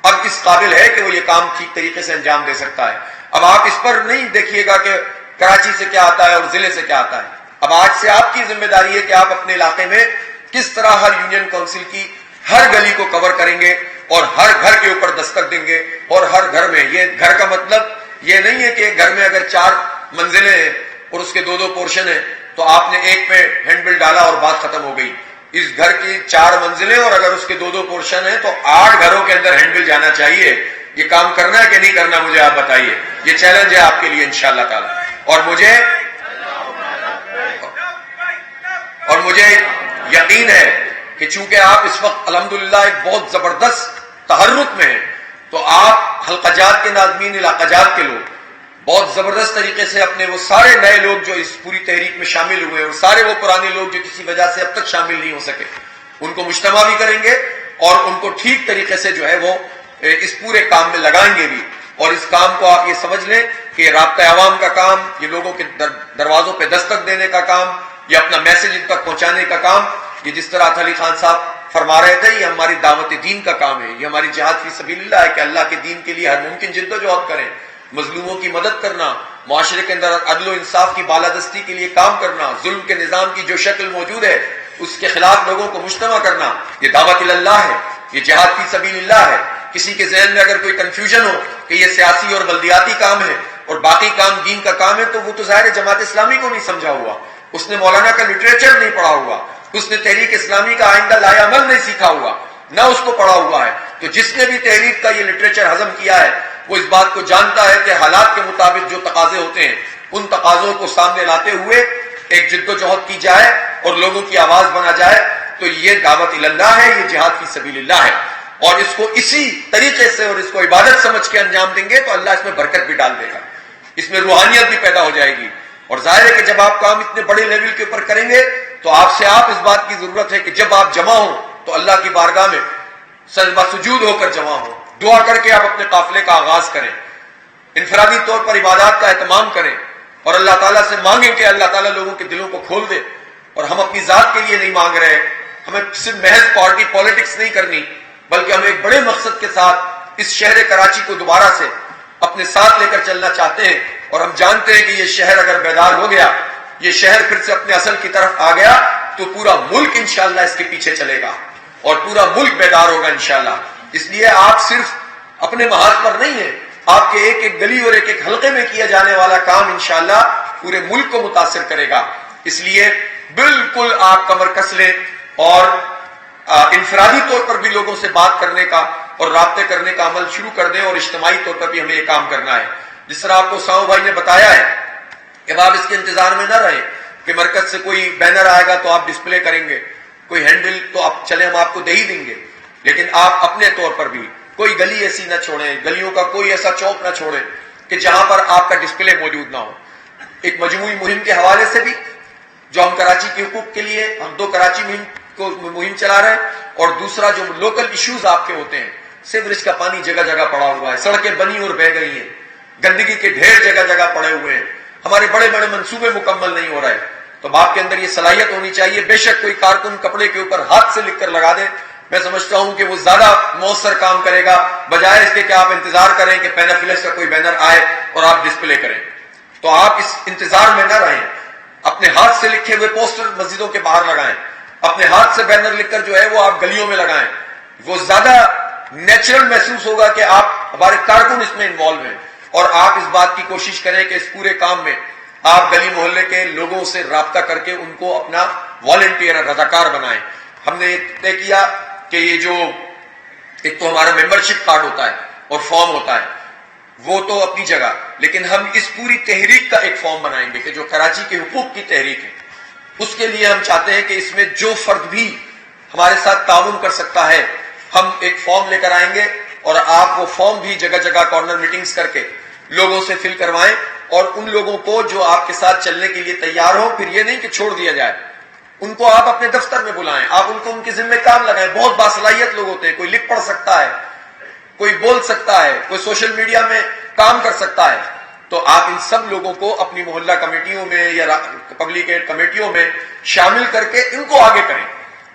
Speaker 1: اب اس قابل ہے کہ وہ یہ کام ٹھیک طریقے سے انجام دے سکتا ہے۔ اب آپ اس پر نہیں دیکھیے گا کہ کراچی سے کیا آتا ہے اور ضلع سے کیا آتا ہے، اب آج سے آپ کی ذمہ داری ہے کہ آپ اپنے علاقے میں کس طرح ہر یونین کونسل کی ہر گلی کو کور کریں گے اور ہر گھر کے اوپر دستک دیں گے، اور ہر گھر میں، یہ گھر کا مطلب یہ نہیں ہے کہ ایک گھر میں اگر 4 منزلیں ہیں اور اس کے 2 پورشن ہیں تو آپ نے ایک میں ہینڈ بل ڈالا اور بات ختم ہو گئی۔ اس گھر کی 4 منزلیں اور اگر اس کے 2 پورشن ہیں تو 8 گھروں کے اندر ہینڈ بل جانا چاہیے۔ یہ کام کرنا ہے کہ نہیں کرنا مجھے آپ بتائیے، یہ چیلنج ہے آپ کے لیے انشاءاللہ تعالی۔ اور مجھے یقین ہے کہ چونکہ آپ اس وقت الحمدللہ ایک بہت زبردست تحرک میں ہیں، تو آپ حلقہ جات کے ناظمین، علاقہ جات کے لوگ بہت زبردست طریقے سے اپنے وہ سارے نئے لوگ جو اس پوری تحریک میں شامل ہوئے اور سارے وہ پرانے لوگ جو کسی وجہ سے اب تک شامل نہیں ہو سکے، ان کو مجتمع بھی کریں گے اور ان کو ٹھیک طریقے سے جو ہے وہ اس پورے کام میں لگائیں گے بھی۔ اور اس کام کو آپ یہ سمجھ لیں کہ رابطہ عوام کا کام، یہ لوگوں کے دروازوں پہ دستک دینے کا کام، یہ اپنا میسج ان تک پہنچانے کا کام، یہ جس طرح علی خان صاحب فرما رہے تھے، یہ ہماری دعوت دین کا کام ہے، یہ ہماری جہاد فی سبیل اللہ ہے کہ اللہ کے دین کے لیے ہر ممکن جد و جہد کریں، مظلوموں کی مدد کرنا، معاشرے کے اندر عدل و انصاف کی بالادستی کے لیے کام کرنا، ظلم کے نظام کی جو شکل موجود ہے اس کے خلاف لوگوں کو مجتمع کرنا، یہ دعوت اللہ ہے، یہ جہاد فی سبیل اللہ ہے۔ کسی کے ذہن میں اگر کوئی کنفیوژن ہو کہ یہ سیاسی اور بلدیاتی کام ہے اور باقی کام دین کا کام ہے، تو وہ تو ظاہر جماعت اسلامی کو نہیں سمجھا ہوا، اس نے مولانا کا لٹریچر نہیں پڑھا ہوا، اس نے تحریک اسلامی کا آئندہ لائے عمل نہیں سیکھا ہوا، نہ اس کو پڑھا ہوا ہے۔ تو جس نے بھی تحریک کا یہ لٹریچر ہضم کیا ہے وہ اس بات کو جانتا ہے کہ حالات کے مطابق جو تقاضے ہوتے ہیں ان تقاضوں کو سامنے لاتے ہوئے ایک جد و جہد کی جائے اور لوگوں کی آواز بنا جائے، تو یہ دعوت اللہ ہے، یہ جہاد فی سبیل اللہ ہے۔ اور اس کو اسی طریقے سے اور اس کو عبادت سمجھ کے انجام دیں گے تو اللہ اس میں برکت بھی ڈال دے گا۔ اس میں روحانیت بھی پیدا ہو جائے گی. اور ظاہر ہے کہ جب آپ کام اتنے بڑے لیول کے اوپر کریں گے تو آپ سے اس بات کی ضرورت ہے کہ جب آپ جمع ہوں تو اللہ کی بارگاہ میں سجدہ سجود ہو کر جمع ہوں, دعا کر کے آپ اپنے قافلے کا آغاز کریں, انفرادی طور پر عبادات کا اہتمام کریں اور اللہ تعالیٰ سے مانگیں کہ اللہ تعالیٰ لوگوں کے دلوں کو کھول دے. اور ہم اپنی ذات کے لیے نہیں مانگ رہے, ہمیں صرف محض پارٹی پالیٹکس نہیں کرنی, بلکہ ہم ایک بڑے مقصد کے ساتھ اس شہر کراچی کو دوبارہ سے اپنے ساتھ لے کر چلنا چاہتے ہیں. اور ہم جانتے ہیں کہ یہ شہر اگر بیدار ہو گیا, یہ شہر پھر سے اپنے اصل کی طرف آ گیا, تو پورا ملک انشاءاللہ اس کے پیچھے چلے گا اور پورا ملک بیدار ہوگا انشاءاللہ. اس لیے آپ صرف اپنے محاذ پر نہیں ہیں, آپ کے ایک ایک گلی اور ایک ایک حلقے میں کیا جانے والا کام انشاءاللہ پورے ملک کو متاثر کرے گا. اس لیے بالکل آپ کمر کس لیں اور انفرادی طور پر بھی لوگوں سے بات کرنے کا اور رابطے کرنے کا عمل شروع کر دیں, اور اجتماعی طور پر بھی ہمیں یہ کام کرنا ہے. جس طرح آپ کو ساؤ بھائی نے بتایا ہے کہ آپ اس کے انتظار میں نہ رہیں کہ مرکز سے کوئی بینر آئے گا تو آپ ڈسپلے کریں گے, کوئی ہینڈل تو آپ چلیں ہم آپ کو دے ہی دیں گے, لیکن آپ اپنے طور پر بھی کوئی گلی ایسی نہ چھوڑیں, گلیوں کا کوئی ایسا چوک نہ چھوڑیں کہ جہاں پر آپ کا ڈسپلے موجود نہ ہو. ایک مجموعی مہم کے حوالے سے بھی جو ہم کراچی کے حقوق کے لیے ہم 2 کراچی مہم چلا رہے ہیں, اور دوسرا جو لوکل ایشوز آپ کے ہوتے ہیں, سیوریج کا پانی جگہ جگہ پڑا ہوا ہے, سڑکیں بنی اور بہ گئی ہیں, گندگی کے ڈھیر جگہ جگہ پڑے ہوئے ہیں, ہمارے بڑے بڑے منصوبے مکمل نہیں ہو رہے. تو باپ کے اندر یہ صلاحیت ہونی چاہیے. بے شک کوئی کارکن کپڑے کے اوپر ہاتھ سے لکھ کر لگا دے, میں سمجھتا ہوں کہ وہ زیادہ مؤثر کام کرے گا بجائے اس کے کہ آپ انتظار کریں کہ پینافلکس کا کوئی بینر آئے اور آپ ڈسپلے کریں. تو آپ اس انتظار میں نہ رہیں, اپنے ہاتھ سے لکھے ہوئے پوسٹر مسجدوں کے باہر لگائیں, اپنے ہاتھ سے بینر لکھ کر جو ہے وہ آپ گلیوں میں لگائیں. وہ زیادہ نیچرل محسوس ہوگا کہ آپ ہمارے کارکن اس میں انوالو ہیں, اور آپ اس بات کی کوشش کریں کہ اس پورے کام میں آپ گلی محلے کے لوگوں سے رابطہ کر کے ان کو اپنا والنٹیئر رضاکار بنائیں. ہم نے یہ طے کیا کہ یہ جو ایک تو ہمارا ممبرشپ کارڈ ہوتا ہے اور فارم ہوتا ہے وہ تو اپنی جگہ, لیکن ہم اس پوری تحریک کا ایک فارم بنائیں گے کہ جو کراچی کے حقوق کی تحریک ہے, اس کے لیے ہم چاہتے ہیں کہ اس میں جو فرد بھی ہمارے ساتھ تعاون کر سکتا ہے ہم ایک فارم لے کر آئیں گے, اور آپ وہ فارم بھی جگہ جگہ کارنر میٹنگز کر کے لوگوں سے فل کروائیں, اور ان لوگوں کو جو آپ کے ساتھ چلنے کے لیے تیار ہوں, پھر یہ نہیں کہ چھوڑ دیا جائے, ان کو آپ اپنے دفتر میں بلائیں, آپ ان کو ان کے ذمہ کام لگائیں. بہت باصلاحیت لوگ ہوتے ہیں, کوئی لکھ پڑھ سکتا ہے, کوئی بول سکتا ہے, کوئی سوشل میڈیا میں کام کر سکتا ہے. تو آپ ان سب لوگوں کو اپنی محلہ کمیٹیوں میں یا پبلک ایڈ کمیٹیوں میں شامل کر کے ان کو آگے کریں.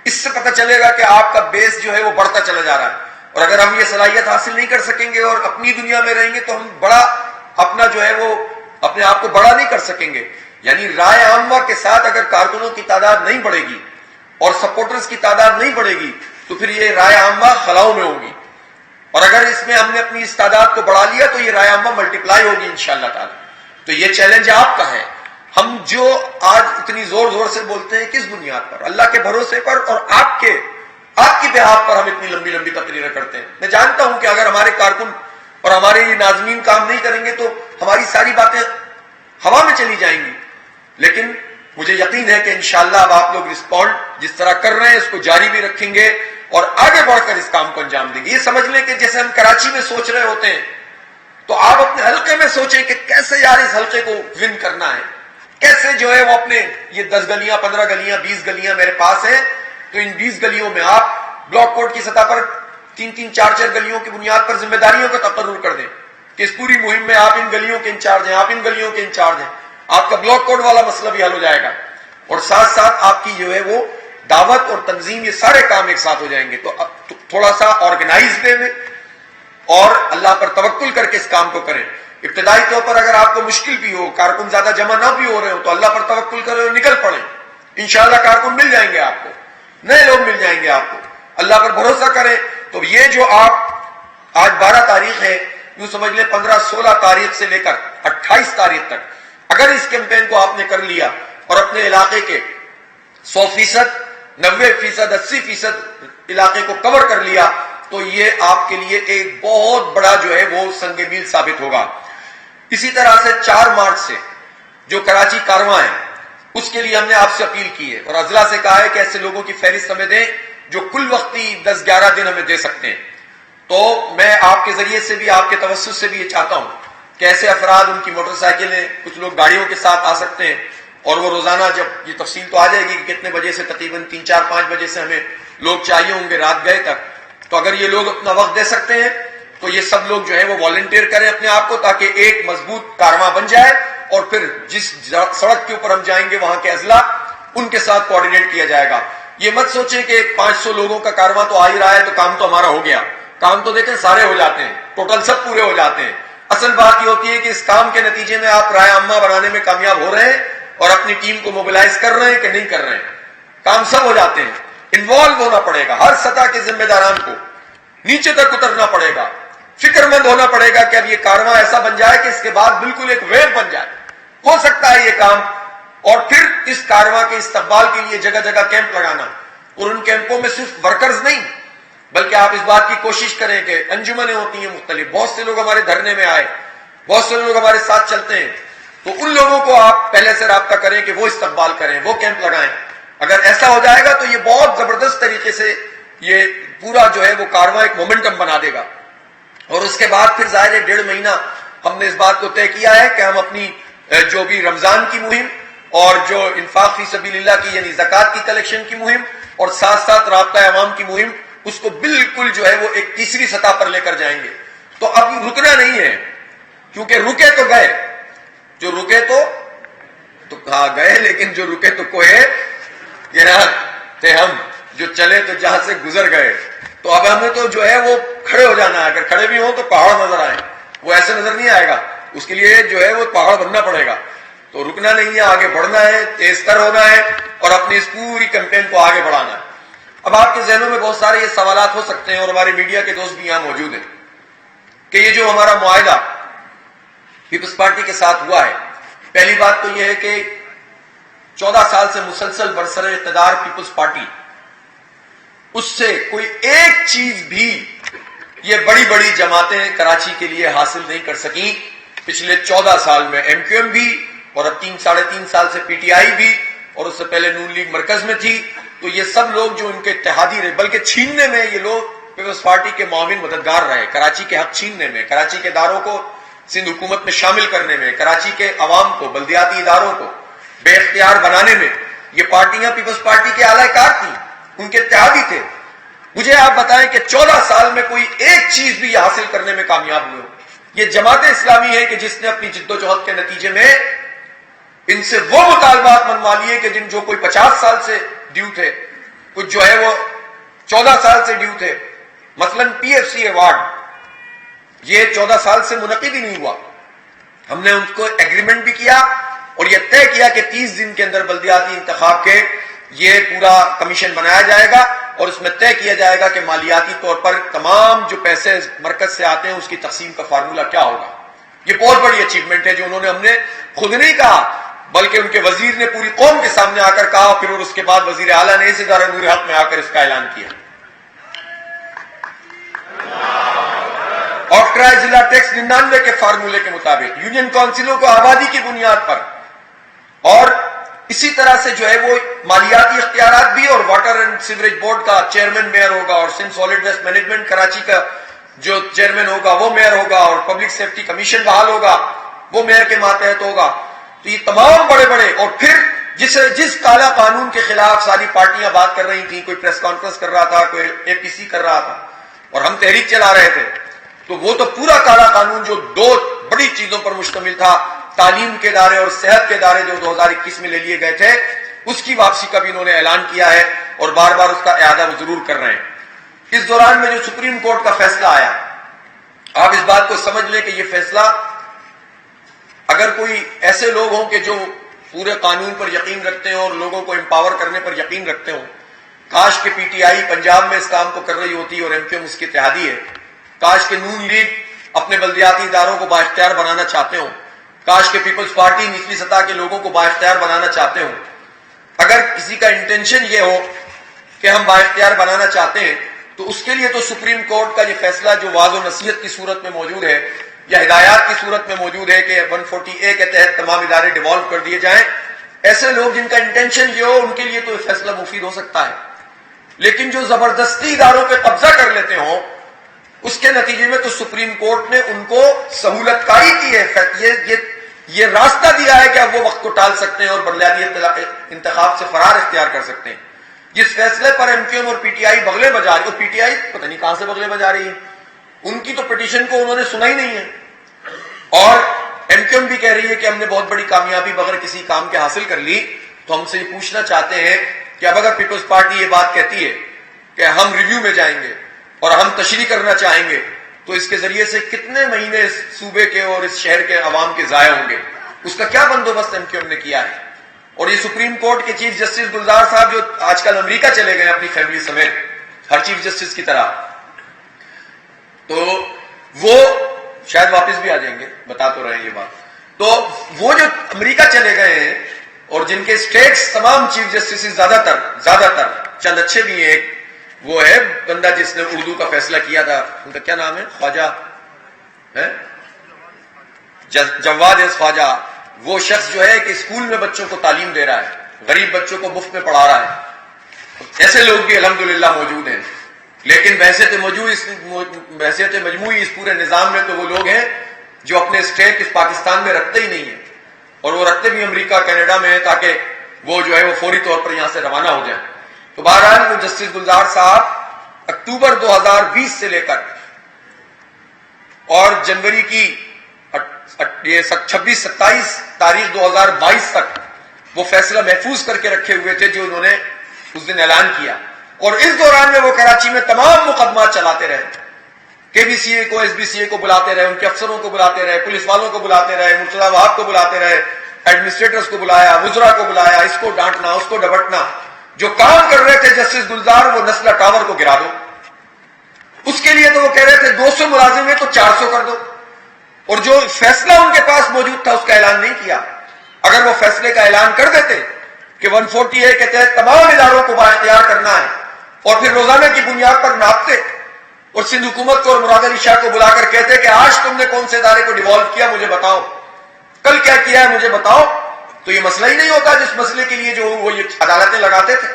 Speaker 1: اس سے پتہ چلے گا کہ آپ کا بیس جو ہے وہ بڑھتا چلا جا رہا ہے. اور اگر ہم یہ صلاحیت حاصل نہیں کر سکیں گے اور اپنی دنیا میں رہیں گے تو ہم بڑا اپنا جو ہے وہ اپنے آپ کو بڑا نہیں کر سکیں گے. یعنی رائے عامہ کے ساتھ اگر کارکنوں کی تعداد نہیں بڑھے گی اور سپورٹرز کی تعداد نہیں بڑھے گی تو پھر یہ رائے عامہ خلاؤں میں ہوگی, اور اگر اس میں ہم نے اپنی اس تعداد کو بڑھا لیا تو یہ رائے عامہ ملٹیپلائی ہوگی انشاءاللہ تعالی. تو یہ چیلنج آپ کا ہے. ہم جو آج اتنی زور زور سے بولتے ہیں کس بنیاد پر؟ اللہ کے بھروسے پر اور آپ کی بہاف پر ہم اتنی لمبی لمبی تقریریں کرتے ہیں. میں جانتا ہوں کہ اگر ہمارے کارکن اور ہمارے یہ ناظمین کام نہیں کریں گے تو ہماری ساری باتیں ہوا میں چلی جائیں گی, لیکن مجھے یقین ہے کہ انشاءاللہ اب آپ لوگ رسپونڈ جس طرح کر رہے ہیں اس کو جاری بھی رکھیں گے اور آگے بڑھ کر اس کام کو انجام دیں گے. یہ سمجھ لیں کہ جیسے ہم کراچی میں سوچ رہے ہوتے ہیں تو آپ اپنے حلقے میں سوچیں کہ کیسے یار اس حلقے کو ون کرنا ہے, کیسے جو ہے وہ اپنے یہ 10 گلیاں 15 گلیاں 20 گلیاں میرے پاس ہیں, تو ان 20 گلیوں میں آپ بلاک کوڈ کی سطح پر 3-3 4-4 گلیوں کی بنیاد پر ذمہ داریوں کا تقرر کر دیں کہ اس پوری مہم میں آپ ان گلیوں کے انچارج ہیں, آپ ان گلیوں کے انچارج ہیں. آپ کا بلاک کوڈ والا مسئلہ بھی حل ہو جائے گا, اور ساتھ ساتھ آپ کی جو ہے وہ دعوت اور تنظیم, یہ سارے کام ایک ساتھ ہو جائیں گے. تو اب تھوڑا سا آرگنائز وے میں اور اللہ پر توکل کر کے اس کام کو کریں. ابتدائی طور پر اگر آپ کو مشکل بھی ہو, کارکن زیادہ جمع نہ بھی ہو رہے ہو, تو اللہ پر توکل کریں اور نکل پڑیں. انشاءاللہ کارکن مل جائیں گے آپ کو, نئے لوگ مل جائیں گے آپ کو. اللہ پر بھروسہ کریں. تو یہ جو آپ آج 12 تاریخ ہے, یوں سمجھ لیں 15-16 تاریخ سے لے کر 28 تاریخ تک اگر اس کیمپین کو آپ نے کر لیا اور اپنے علاقے کے 100%, 90%, 80% علاقے کو کور کر لیا تو یہ آپ کے لیے ایک بہت بڑا جو ہے وہ سنگ میل ثابت ہوگا. اسی طرح سے 4 مارچ سے جو کراچی کارواں ہے اس کے لیے ہم نے آپ سے اپیل کی ہے اور اضلاع سے کہا ہے کہ ایسے لوگوں کی فہرست ہمیں دیں جو کل وقتی 10-11 دن ہمیں دے سکتے ہیں. تو میں آپ کے ذریعے سے بھی, آپ کے توسط سے بھی یہ چاہتا ہوں
Speaker 2: کہ ایسے افراد ان کی موٹر سائیکلیں کچھ لوگ گاڑیوں کے ساتھ آ سکتے ہیں اور وہ روزانہ جب یہ تفصیل تو آ جائے گی کہ کتنے بجے سے تقریباً 3 4 5 بجے سے ہمیں لوگ چاہیے ہوں گے رات گئے تک، تو اگر یہ لوگ اپنا وقت دے سکتے ہیں تو یہ سب لوگ جو ہے وہ والنٹیئر کریں اپنے آپ کو، تاکہ ایک مضبوط کارواں بن جائے اور پھر جس سڑک کے اوپر ہم جائیں گے وہاں کے اضلاع ان کے ساتھ کوآرڈینیٹ کیا جائے گا۔ یہ مت سوچیں کہ 500 لوگوں کا کارواں تو آ ہی رہا ہے تو کام تو ہمارا ہو گیا، کام تو دیکھیں سارے ہو جاتے ہیں، ٹوٹل سب پورے ہو جاتے ہیں۔ اصل بات یہ ہوتی ہے کہ اس کام کے نتیجے میں آپ رائے عامہ بنانے میں کامیاب ہو رہے ہیں اور اپنی ٹیم کو موبلائز کر رہے ہیں کہ نہیں کر رہے ہیں، کام سب ہو جاتے ہیں۔ انوالو ہونا پڑے گا، ہر سطح کے ذمہ داران کو نیچے تک اترنا پڑے گا، فکر مند ہونا پڑے گا کہ اب یہ کارواں ایسا بن جائے کہ اس کے بعد بالکل ایک ویو بن جائے، ہو سکتا ہے یہ کام، اور پھر اس کارواں کے استقبال کے لیے جگہ جگہ کیمپ لگانا، اور ان کیمپوں میں صرف ورکرز نہیں بلکہ آپ اس بات کی کوشش کریں کہ انجمنیں ہوتی ہیں مختلف، بہت سے لوگ ہمارے دھرنے میں آئے، بہت سے لوگ ہمارے ساتھ چلتے ہیں، تو ان لوگوں کو آپ پہلے سے رابطہ کریں کہ وہ استقبال کریں، وہ کیمپ لگائیں۔ اگر ایسا ہو جائے گا تو یہ بہت زبردست طریقے سے یہ پورا جو ہے وہ کارواں ایک مومنٹم بنا دے گا، اور اس کے بعد پھر ظاہر ہے 1.5 مہینہ ہم نے اس بات کو طے کیا ہے کہ ہم اپنی جو بھی رمضان کی مہم اور جو انفاق فی سبیل اللہ کی یعنی زکوٰۃ کی کلیکشن کی مہم اور ساتھ ساتھ رابطہ عوام کی مہم، اس کو بالکل جو ہے وہ ایک تیسری سطح پر لے کر جائیں گے۔ تو اب رکنا نہیں ہے، کیونکہ رکے تو گئے، جو رکے تو کہا گئے، لیکن جو رکے تو کوئے گرات تھے ہم، جو چلے تو جہاں سے گزر گئے۔ تو اب ہمیں تو جو ہے وہ کھڑے ہو جانا ہے، اگر کھڑے بھی ہوں تو پہاڑ نظر آئے، وہ ایسے نظر نہیں آئے گا، اس کے لیے جو ہے وہ پہاڑ بننا پڑے گا۔ تو رکنا نہیں ہے، آگے بڑھنا ہے، تیز تر ہونا ہے اور اپنی اس پوری کیمپین کو آگے بڑھانا ہے۔ اب آپ کے ذہنوں میں بہت سارے یہ سوالات ہو سکتے ہیں اور ہمارے میڈیا کے دوست بھی یہاں موجود ہیں کہ یہ جو ہمارا معاہدہ پیپلز پارٹی کے ساتھ ہوا ہے، پہلی بات تو یہ ہے کہ 14 سال سے مسلسل برسر اقتدار پیپلز پارٹی، اس سے کوئی ایک چیز بھی یہ بڑی بڑی جماعتیں کراچی کے لیے حاصل نہیں کر سکیں۔ پچھلے 14 سال میں ایم کیو ایم بھی، اور اب 3-3.5 سال سے پی ٹی آئی بھی، اور اس سے پہلے نون لیگ مرکز میں تھی، تو یہ سب لوگ جو ان کے اتحادی رہے، بلکہ چھیننے میں یہ لوگ پیپلز پارٹی کے معاون مددگار رہے، کراچی کے حق چھیننے میں، کراچی کے اداروں کو سندھ حکومت میں شامل کرنے میں، کراچی کے عوام کو، بلدیاتی اداروں کو بے اختیار بنانے میں، یہ پارٹیاں پیپلز پارٹی کے اعلی کار تھیں، ان کے اتحادی تھے۔ مجھے آپ بتائیں کہ 14 سال میں کوئی ایک چیز بھی یہ حاصل کرنے میں کامیاب ہوئے ہو؟ یہ جماعت اسلامی ہے کہ جس نے اپنی جد و جہد کے نتیجے میں ان سے وہ مطالبات منوا لیے کہ جن جو کوئی 50 سال سے ڈیو تھے، کچھ جو ہے وہ 14 سال سے ڈیو تھے۔ مثلا پی ایف سی ایوارڈ یہ 14 سال سے منعقد ہی نہیں ہوا، ہم نے ان کو ایگریمنٹ بھی کیا اور یہ طے کیا کہ 30 دن کے اندر بلدیاتی انتخاب کے یہ پورا کمیشن بنایا جائے گا اور اس میں طے کیا جائے گا کہ مالیاتی طور پر تمام جو پیسے مرکز سے آتے ہیں اس کی تقسیم کا فارمولہ کیا ہوگا۔ یہ بہت بڑی اچیومنٹ ہے جو انہوں نے ہم نے خود نہیں کہا بلکہ ان کے وزیر نے پوری قوم کے سامنے آ کر کہا، پھر اس کے بعد وزیر اعلیٰ نے اس ادارے نور حق میں آ کر اس کا اعلان کیا۔ آفٹرائے ضلع ٹیکس 99 کے فارمولے کے مطابق یونین کونسلوں کو آبادی کی بنیاد پر، اور اسی طرح سے جو ہے وہ مالیاتی اختیارات بھی، اور واٹر اینڈ سیوریج بورڈ کا چیئرمین میئر ہوگا، اور Sindh solid waste management Karachi کا جو چیئرمین ہوگا وہ میئر ہوگا، اور پبلک سیفٹی کمیشن بحال ہوگا وہ میئر کے ماتحت ہوگا۔ تو یہ تمام بڑے بڑے، اور پھر جس کالا قانون کے خلاف ساری پارٹیاں بات کر رہی تھیں، کوئی پریس کانفرنس کر رہا تھا، کوئی اے پی سی کر رہا تھا، اور ہم تحریک چلا رہے تھے، تو وہ تو پورا کالا قانون جو 2 بڑی چیزوں پر مشتمل تھا، تعلیم کے ادارے اور صحت کے ادارے جو 2021 میں لے لیے گئے تھے، اس کی واپسی کا بھی انہوں نے اعلان کیا ہے اور بار بار اس کا اعادہ وہ ضرور کر رہے ہیں۔ اس دوران میں جو سپریم کورٹ کا فیصلہ آیا، آپ اس بات کو سمجھ لیں کہ یہ فیصلہ، اگر کوئی ایسے لوگ ہوں کہ جو پورے قانون پر یقین رکھتے ہوں اور لوگوں کو امپاور کرنے پر یقین رکھتے ہوں، کاش کہ پی ٹی آئی پنجاب میں اس کام کو کر رہی ہوتی اور ایم کیو ایم اس کے اتحادی ہے، کاش کہ نون لیگ اپنے بلدیاتی اداروں کو بااختیار بنانا چاہتے ہوں، کاش کہ پیپلز پارٹی نچلی سطح کے لوگوں کو بااختیار بنانا چاہتے ہوں۔ اگر کسی کا انٹینشن یہ ہو کہ ہم بااختیار بنانا چاہتے ہیں تو اس کے لیے تو سپریم کورٹ کا یہ فیصلہ جو واضح و نصیحت کی صورت میں موجود ہے یا ہدایات کی صورت میں موجود ہے کہ 140A کے تحت تمام ادارے ڈیوالو کر دیے جائیں، ایسے لوگ جن کا انٹینشن یہ ہو ان کے لیے تو یہ فیصلہ مفید ہو سکتا ہے، لیکن جو زبردستی اداروں پہ قبضہ کر لیتے ہوں اس کے نتیجے میں تو سپریم کورٹ نے ان کو سہولت کاری کی ہے، یہ راستہ دیا ہے کہ اب وہ وقت کو ٹال سکتے ہیں اور بلدیاتی انتخاب سے فرار اختیار کر سکتے ہیں. جس فیصلے پر ایم کیو ایم اور پی ٹی آئی بغلے بجا رہی، اور پی ٹی آئی پتہ نہیں کہاں سے بغلے بجا رہی ہے، ان کی تو پٹیشن کو انہوں نے سنا ہی نہیں ہے، اور ایم کیو ایم بھی کہہ رہی ہے کہ ہم نے بہت بڑی کامیابی بغیر کسی کام کے حاصل کر لی. تو ہم سے یہ پوچھنا چاہتے ہیں کہ اب اگر پیپلز پارٹی یہ بات کہتی ہے کہ ہم ریویو میں جائیں گے اور ہم تشریح کرنا چاہیں گے، تو اس کے ذریعے سے کتنے مہینے اس صوبے کے اور اس شہر کے عوام کے ضائع ہوں گے؟ اس کا کیا بندوبست ایم کیو ایم نے کیا ہے؟ اور یہ سپریم کورٹ کے چیف جسٹس گلزار صاحب جو آج کل امریکہ چلے گئے اپنی فیملی سمیت، ہر چیف جسٹس کی طرح، تو وہ شاید واپس بھی آ جائیں گے، بتا تو رہے ہیں یہ بات. تو وہ جو امریکہ چلے گئے ہیں اور جن کے اسٹیٹس تمام چیف جسٹس زیادہ تر چند اچھے بھی ہیں، ایک وہ ہے بندہ جس نے اردو کا فیصلہ کیا تھا، ان کا کیا نام ہے، خواجہ جواد خواجہ، وہ شخص جو ہے کہ اسکول میں بچوں کو تعلیم دے رہا ہے، غریب بچوں کو مفت میں پڑھا رہا ہے. ایسے لوگ بھی الحمدللہ موجود ہیں، لیکن بحثیت مجموعی اس پورے نظام میں تو وہ لوگ ہیں جو اپنے اسٹیٹ اس پاکستان میں رکھتے ہی نہیں ہیں، اور وہ رکھتے بھی امریکہ کینیڈا میں ہیں تاکہ وہ جو ہے وہ فوری طور پر یہاں سے روانہ ہو جائیں. تو بہرحال وہ جسٹس گلزار صاحب اکتوبر 2020 سے لے کر اور جنوری کی 26-27 تاریخ 2022 تک وہ فیصلہ محفوظ کر کے رکھے ہوئے تھے جو انہوں نے اس دن اعلان کیا. اور اس دوران میں وہ کراچی میں تمام مقدمات چلاتے رہے، کے بی سی اے کو، ایس بی سی اے کو بلاتے رہے، ان کے افسروں کو بلاتے رہے، پولیس والوں کو بلاتے رہے، مرتضی وہاب کو بلاتے رہے، ایڈمنسٹریٹرز کو بلایا، وزراء کو بلایا، اس کو ڈانٹنا اس کو ڈبٹنا. جو کام کر رہے تھے جسٹس گلزار، وہ نسلہ ٹاور کو گرا دو، اس کے لیے تو وہ کہہ رہے تھے 200 ملازم ہیں تو 400 کر دو، اور جو فیصلہ ان کے پاس موجود تھا اس کا اعلان نہیں کیا. اگر وہ فیصلے کا اعلان کر دیتے کہ 140A کے تحت تمام اداروں کو بااختیار کرنا ہے اور پھر روزانہ کی بنیاد پر ناپتے اور سندھ حکومت کو اور مراد علی شاہ کو بلا کر کہتے کہ آج تم نے کون سے ادارے کو ڈیوالو کیا مجھے بتاؤ، کل کیا کیا ہے مجھے بتاؤ، تو یہ مسئلہ ہی نہیں ہوتا جس مسئلے کے لیے جو وہ یہ عدالتیں لگاتے تھے.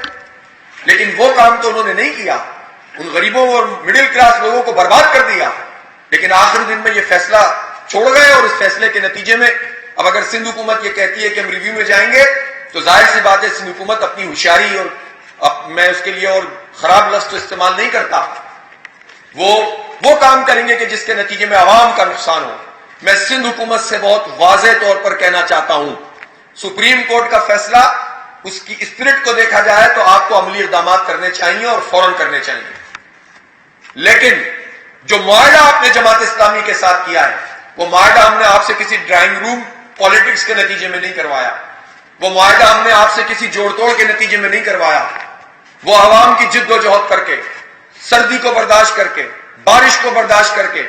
Speaker 2: لیکن وہ کام تو انہوں نے نہیں کیا، ان غریبوں اور مڈل کلاس لوگوں کو برباد کر دیا. لیکن آخر دن میں یہ فیصلہ چھوڑ گئے، اور اس فیصلے کے نتیجے میں اب اگر سندھ حکومت یہ کہتی ہے کہ ہم ریویو میں جائیں گے تو ظاہر سی بات ہے سندھ حکومت اپنی ہوشیاری، اور میں اس کے لیے اور خراب لفظ تو استعمال نہیں کرتا، وہ کام کریں گے کہ جس کے نتیجے میں عوام کا نقصان ہو. میں سندھ حکومت سے بہت واضح طور پر کہنا چاہتا ہوں، سپریم کورٹ کا فیصلہ، اس کی اسپرٹ کو دیکھا جائے تو آپ کو عملی اقدامات کرنے چاہیے اور فوراً کرنے چاہیے. لیکن جو معاہدہ آپ نے جماعت اسلامی کے ساتھ کیا ہے، وہ معاہدہ ہم نے آپ سے کسی ڈرائنگ روم پالیٹکس کے نتیجے میں نہیں کروایا، وہ معاہدہ ہم نے آپ سے کسی جوڑ توڑ کے نتیجے میں نہیں کروایا. وہ عوام کی جد و جہد کر کے، سردی کو برداشت کر کے، بارش کو برداشت کر کے،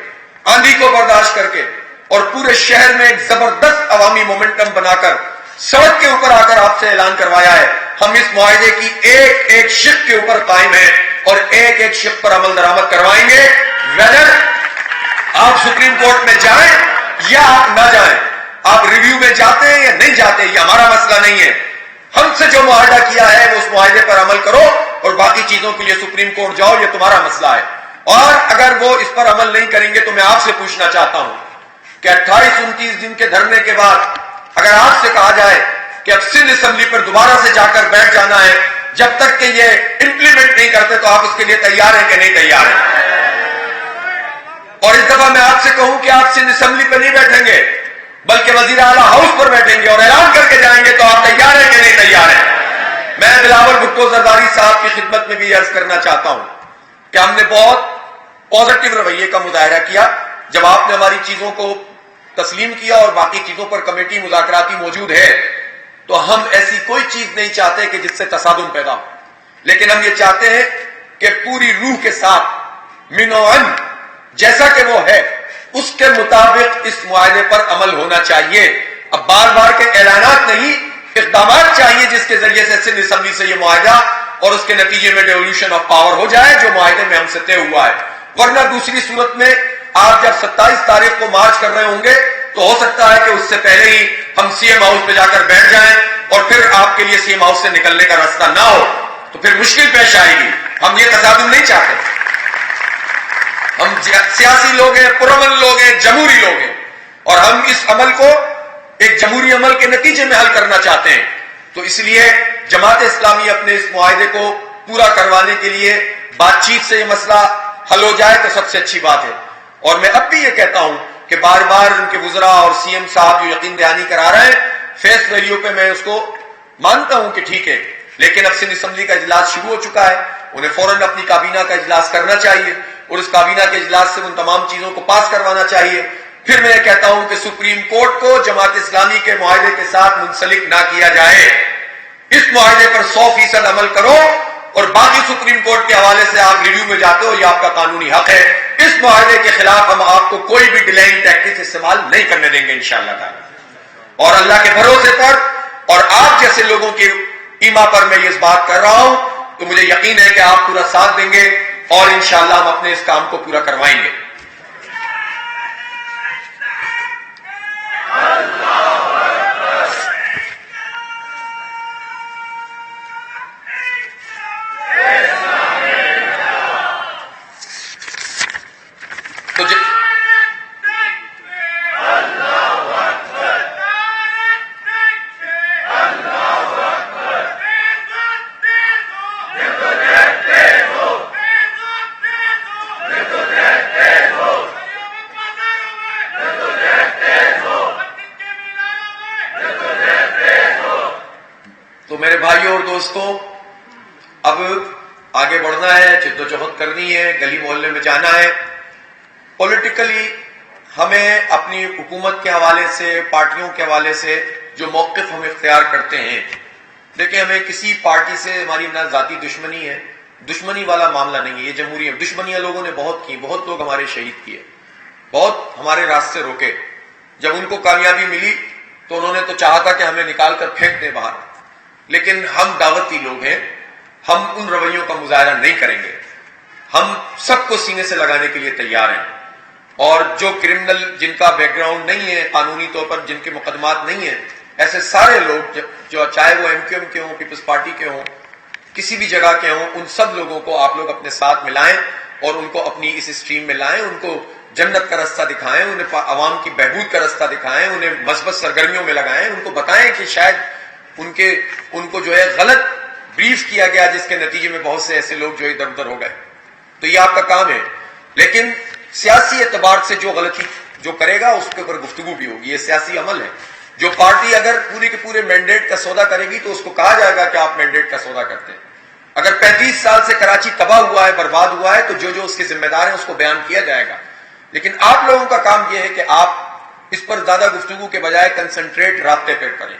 Speaker 2: آندھی کو برداشت کر کے، اور پورے شہر میں ایک زبردست عوامی مومنٹم بنا کر سڑک کے اوپر آ کر آپ سے اعلان کروایا ہے. ہم اس معاہدے کی ایک ایک شق کے اوپر قائم ہیں اور ایک ایک شق پر عمل درآمد کروائیں گے، ویدر آپ سپریم کورٹ میں جائیں یا آپ نہ جائیں، آپ ریویو میں جاتے ہیں یا نہیں جاتے، یہ ہمارا مسئلہ نہیں ہے. ہم سے جو معاہدہ کیا ہے وہ اس معاہدے پر عمل کرو، اور باقی چیزوں کے لیے سپریم کورٹ جاؤ، یہ تمہارا مسئلہ ہے. اور اگر وہ اس پر عمل نہیں کریں گے تو میں آپ سے پوچھنا چاہتا ہوں کہ 28-29 دن کے دھرنے کے بعد اگر آپ سے کہا جائے کہ اب سندھ اسمبلی پر دوبارہ سے جا کر بیٹھ جانا ہے جب تک کہ یہ امپلیمنٹ نہیں کرتے، تو آپ اس کے لیے تیار ہیں کہ نہیں تیار ہیں؟ اور اس دفعہ میں آپ سے کہوں کہ آپ سندھ اسمبلی پر نہیں بیٹھیں گے بلکہ وزیر اعلیٰ ہاؤس پر بیٹھیں گے اور اعلان کر کے جائیں گے، تو آپ تیار ہیں کہ نہیں تیار ہیں؟ میں بلاول بھٹو زرداری صاحب کی خدمت میں بھی عرض کرنا چاہتا ہوں کہ ہم نے بہت پازیٹو رویے کا مظاہرہ کیا جب آپ نے ہماری چیزوں کو تسلیم کیا، اور باقی چیزوں پر کمیٹی مذاکراتی موجود ہے. تو ہم ایسی کوئی چیز نہیں چاہتے کہ جس سے تصادم پیدا ہو، لیکن ہم یہ چاہتے ہیں کہ پوری روح کے ساتھ منوعن جیسا کہ وہ ہے اس کے مطابق اس معاہدے پر عمل ہونا چاہیے. اب بار بار کے اعلانات نہیں، اقدامات چاہیے جس کے ذریعے سے سندھ اسمبلی سے یہ معاہدہ اور اس کے نتیجے میں ڈیولیوشن آف پاور ہو جائے جو معاہدے میں ہم سے طے ہوا ہے. ورنہ دوسری صورت میں آپ جب 27 تاریخ کو مارچ کر رہے ہوں گے تو ہو سکتا ہے کہ اس سے پہلے ہی ہم سی ایم ہاؤس پہ جا کر بیٹھ جائیں اور پھر آپ کے لیے سی ایم ہاؤس سے نکلنے کا راستہ نہ ہو، تو پھر مشکل پیش آئے گی. ہم یہ تصادم نہیں چاہتے. ہم سیاسی لوگ ہیں، پرامن لوگ ہیں، جمہوری لوگ ہیں، اور ہم اس عمل کو ایک جمہوری عمل کے نتیجے میں حل کرنا چاہتے ہیں. تو اس لیے جماعت اسلامی اپنے اس معاہدے کو پورا کروانے کے لیے بات چیت سے یہ مسئلہ حل ہو جائے تو سب سے اچھی بات ہے. اور میں اب بھی یہ کہتا ہوں کہ بار بار ان کے وزراء اور سی ایم صاحب جو یقین دہانی کرا رہے ہیں فیس ویلیو پہ، میں اس کو مانتا ہوں کہ ٹھیک ہے، لیکن اب سندھ اسمبلی کا اجلاس شروع ہو چکا ہے، انہیں فوراً اپنی کابینہ کا اجلاس کرنا چاہیے اور اس کابینہ کے اجلاس سے ان تمام چیزوں کو پاس کروانا چاہیے. پھر میں یہ کہتا ہوں کہ سپریم کورٹ کو جماعت اسلامی کے معاہدے کے ساتھ منسلک نہ کیا جائے. اس معاہدے پر 100% عمل کرو، اور باقی سپریم کورٹ کے حوالے سے آپ ریویو میں جاتے ہو، یہ آپ کا قانونی حق ہے. اس معاہدے کے خلاف ہم آپ کو کوئی بھی ڈیلائنگ ٹیکٹکس استعمال نہیں کرنے دیں گے انشاءاللہ تعالی. اور اللہ کے بھروسے پر اور آپ جیسے لوگوں کی ایما پر میں یہ بات کر رہا ہوں تو مجھے یقین ہے کہ آپ پورا ساتھ دیں گے اور انشاءاللہ ہم اپنے اس کام کو پورا کروائیں گے. دوستوں، اب آگے بڑھنا ہے، جدوجہد کرنی ہے، گلی محلے میں جانا ہے. پولیٹیکلی ہمیں اپنی حکومت کے حوالے سے، پارٹیوں کے حوالے سے جو موقف ہم اختیار کرتے ہیں، دیکھیں ہمیں کسی پارٹی سے ہماری نہ ذاتی دشمنی ہے، دشمنی والا معاملہ نہیں ہے، یہ جمہوری ہے. دشمنیاں لوگوں نے بہت کی، بہت لوگ ہمارے شہید کیے، بہت ہمارے راستے روکے. جب ان کو کامیابی ملی تو انہوں نے تو چاہا تھا کہ ہمیں نکال کر پھینک دیں باہر، لیکن ہم دعوتی لوگ ہیں، ہم ان رویوں کا مظاہرہ نہیں کریں گے. ہم سب کو سینے سے لگانے کے لیے تیار ہیں، اور جو کرمنل جن کا بیک گراؤنڈ نہیں ہے، قانونی طور پر جن کے مقدمات نہیں ہیں، ایسے سارے لوگ جو چاہے وہ ایم کیو ایم کے ہوں، پیپلز پارٹی کے ہوں، کسی بھی جگہ کے ہوں، ان سب لوگوں کو آپ لوگ اپنے ساتھ ملائیں اور ان کو اپنی اس اسٹریم میں لائیں، ان کو جنت کا رستہ دکھائیں، انہیں عوام کی بہبود کا رستہ دکھائیں، انہیں مثبت سرگرمیوں میں لگائیں، ان کو بتائیں کہ شاید ان کو جو ہے غلط بریف کیا گیا، جس کے نتیجے میں بہت سے ایسے لوگ جو ادھر ادھر ہو گئے. تو یہ آپ کا کام ہے، لیکن سیاسی اعتبار سے جو غلطی جو کرے گا اس کے اوپر گفتگو بھی ہوگی. یہ سیاسی عمل ہے. جو پارٹی اگر پورے کے پورے مینڈیٹ کا سودا کرے گی تو اس کو کہا جائے گا کہ آپ مینڈیٹ کا سودا کرتے ہیں. اگر 35 سال سے کراچی تباہ ہوا ہے، برباد ہوا ہے، تو جو اس کے ذمہ دار ہیں اس کو بیان کیا جائے گا. لیکن آپ لوگوں کا کام یہ ہے کہ آپ اس پر زیادہ گفتگو کے بجائے کنسنٹریٹ رابطے پر کریں،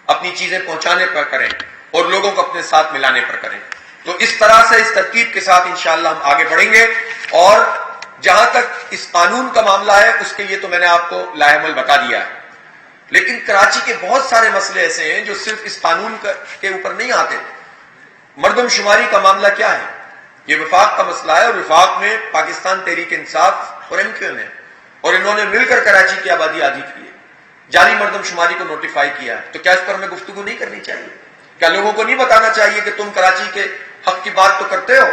Speaker 2: اپنی چیزیں پہنچانے پر کریں اور لوگوں کو اپنے ساتھ ملانے پر کریں. تو اس طرح سے اس ترتیب کے ساتھ انشاءاللہ ہم آگے بڑھیں گے. اور جہاں تک اس قانون کا معاملہ ہے اس کے لیے تو میں نے آپ کو لائحہ عمل بتا دیا ہے، لیکن کراچی کے بہت سارے مسئلے ایسے ہیں جو صرف اس قانون کے اوپر نہیں آتے. مردم شماری کا معاملہ کیا ہے؟ یہ وفاق کا مسئلہ ہے، اور وفاق میں پاکستان تحریک انصاف اور ایم کیو ایم ہے، اور انہوں نے مل کر کراچی کی آبادی آدھی کی ہے، جعلی مردم شماری کو نوٹیفائی کیا ہے. تو کیا اس پر ہمیں گفتگو نہیں کرنی چاہیے؟ کیا لوگوں کو نہیں بتانا چاہیے کہ تم کراچی کے حق کی بات تو کرتے ہو،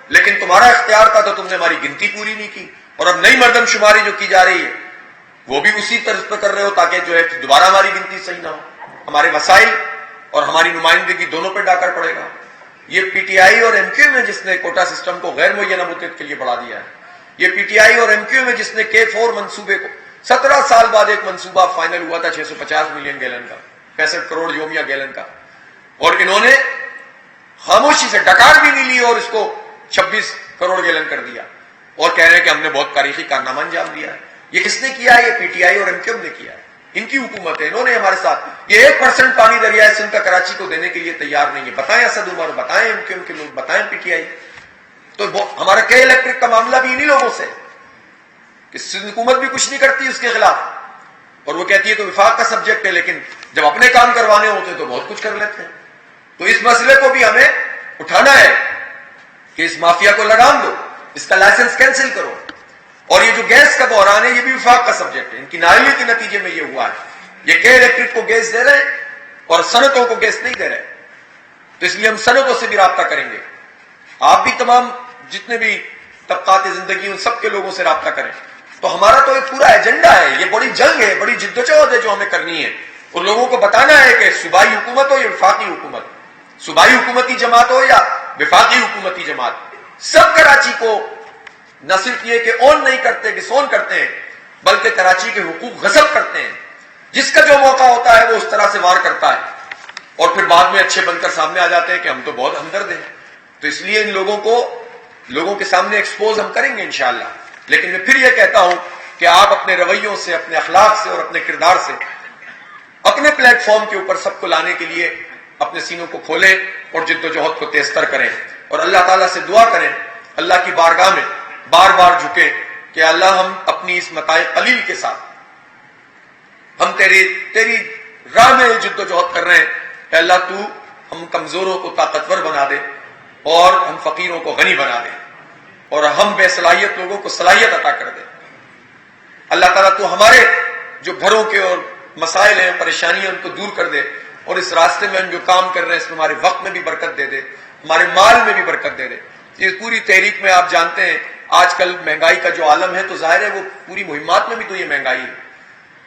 Speaker 2: لیکن تمہارا اختیار تھا تو تم نے ہماری گنتی پوری نہیں کی، اور اب نئی مردم شماری جو کی جا رہی ہے وہ بھی اسی طرز پر کر رہے ہو تاکہ جو ہے دوبارہ ہماری گنتی صحیح نہ ہو. ہمارے مسائل اور ہماری نمائندگی دونوں پہ ڈاکر پڑے گا. یہ پی ٹی آئی اور ایم کیو ایم ہے جس نے کوٹا سسٹم کو غیر معینہ مدت کے لیے بڑھا دیا ہے. یہ پی ٹی آئی اور ایم کیو ایم ہے جس نے K4 منصوبے کو 17 سال بعد ایک منصوبہ فائنل ہوا تھا 650 ملین گیلن کا، 65 کروڑ یومیہ گیلن کا، اور انہوں نے خاموشی سے ڈکار بھی نہیں لی اور اس کو 26 کروڑ گیلن کر دیا، اور کہہ رہے ہیں کہ ہم نے بہت تاریخی کارنامہ انجام دیا ہے. یہ کس نے کیا ہے؟ یہ پی ٹی آئی اور ایم کیو ایم نے کیا ہے. ان کی حکومت ہے، انہوں نے ہمارے ساتھ یہ 1% پانی دریائے سندھ کا کراچی کو دینے کے لیے تیار نہیں ہے. بتائیں اسد عمر، بتائیں ایم کیو ایم کے لوگ، بتائیں پی ٹی آئی. تو ہمارا کے الیکٹرک کا معاملہ بھی انہی لوگوں سے کہ سندھ حکومت بھی کچھ نہیں کرتی اس کے خلاف، اور وہ کہتی ہے تو وفاق کا سبجیکٹ ہے، لیکن جب اپنے کام کروانے ہوتے تو بہت کچھ کر لیتے ہیں. تو اس مسئلے کو بھی ہمیں اٹھانا ہے کہ اس مافیا کو لگام دو، اس کا لائسنس کینسل کرو. اور یہ جو گیس کا بحران ہے یہ بھی وفاق کا سبجیکٹ ہے. ان کی نااہلی کے نتیجے میں یہ ہوا ہے. یہ کے الیکٹرک کو گیس دے رہے ہیں اور صنعتوں کو گیس نہیں دے رہے. تو اس لیے ہم صنعتوں سے بھی رابطہ کریں گے. آپ بھی تمام جتنے بھی طبقات زندگی ان سب کے لوگوں سے رابطہ کریں. تو ہمارا تو ایک پورا ایجنڈا ہے, یہ بڑی جنگ ہے, بڑی جدوجہد ہے جو ہمیں کرنی ہے, اور لوگوں کو بتانا ہے کہ صوبائی حکومت ہو یا وفاقی حکومت, صوبائی حکومتی جماعت ہو یا وفاقی حکومتی جماعت, سب کراچی کو نہ صرف یہ کہ اون نہیں کرتے, ڈس اون کرتے ہیں, بلکہ کراچی کے حقوق غصب کرتے ہیں. جس کا جو موقع ہوتا ہے وہ اس طرح سے وار کرتا ہے, اور پھر بعد میں اچھے بن کر سامنے آ جاتے ہیں کہ ہم تو بہت ہمدرد ہیں. تو اس لیے ان لوگوں کے سامنے ایکسپوز ہم کریں گے انشاءاللہ. لیکن میں پھر یہ کہتا ہوں کہ آپ اپنے رویوں سے, اپنے اخلاق سے اور اپنے کردار سے اپنے پلیٹ فارم کے اوپر سب کو لانے کے لیے اپنے سینوں کو کھولیں اور جد و جہد کو تیز تر کریں, اور اللہ تعالیٰ سے دعا کریں, اللہ کی بارگاہ میں بار بار جھکیں کہ اللہ ہم اپنی اس متاع قلیل کے ساتھ ہم تیری راہ میں جد و جہد کر رہے ہیں, کہ اللہ تو ہم کمزوروں کو طاقتور بنا دے اور ہم فقیروں کو غنی بنا دے, اور ہم بے صلاحیت لوگوں کو صلاحیت عطا کر دے. اللہ تعالیٰ تو ہمارے جو گھروں کے اور مسائل ہیں, پریشانیاں, ان کو دور کر دے, اور اس راستے میں ہم جو کام کر رہے ہیں اس میں ہمارے وقت میں بھی برکت دے دے, ہمارے مال میں بھی برکت دے دے. اس پوری تحریک میں آپ جانتے ہیں آج کل مہنگائی کا جو عالم ہے, تو ظاہر ہے وہ پوری مہمات میں بھی تو یہ مہنگائی ہے.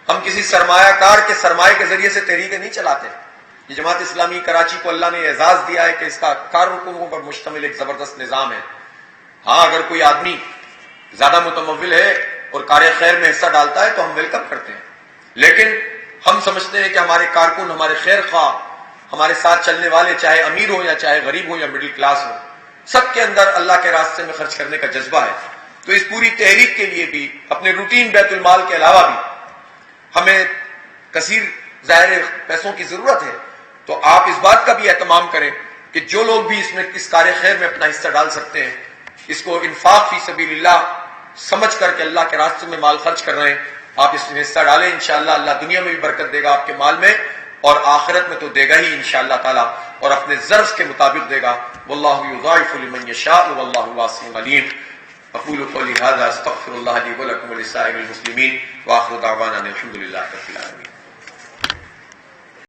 Speaker 2: ہم کسی سرمایہ کار کے سرمایہ کے ذریعے سے تحریکیں نہیں چلاتے. یہ جماعت اسلامی کراچی کو اللہ نے اعزاز دیا ہے کہ اس کا کارکنوں پر مشتمل ایک زبردست نظام ہے. ہاں, اگر کوئی آدمی زیادہ متمول ہے اور کار خیر میں حصہ ڈالتا ہے تو ہم ویلکم کرتے ہیں, لیکن ہم سمجھتے ہیں کہ ہمارے کارکن, ہمارے خیر خواہ, ہمارے ساتھ چلنے والے, چاہے امیر ہو یا چاہے غریب ہو یا مڈل کلاس ہو, سب کے اندر اللہ کے راستے میں خرچ کرنے کا جذبہ ہے. تو اس پوری تحریک کے لیے بھی اپنے روٹین بیت المال کے علاوہ بھی ہمیں کثیر ظاہر پیسوں کی ضرورت ہے. تو آپ اس بات کا بھی اہتمام کریں کہ جو لوگ بھی اس میں اس کار خیر میں اپنا حصہ ڈال سکتے ہیں, اس کو انفاق فی سبیل اللہ سمجھ کر کے اللہ کے راستے میں مال خرچ کر رہے ہیں, آپ اس میں حصہ ڈالیں. انشاءاللہ اللہ دنیا میں بھی برکت دے گا آپ کے مال میں, اور آخرت میں تو دے گا ہی انشاءاللہ تعالی, اور اپنے ظرف کے مطابق دے گا. واللہ یضاعف لمن یشاء واللہ واسع علیم. اقول قولی ھذا استغفر اللہ لی ولکم ولسائر المسلمین واخر دعوانا الحمد للہ رب العالمین.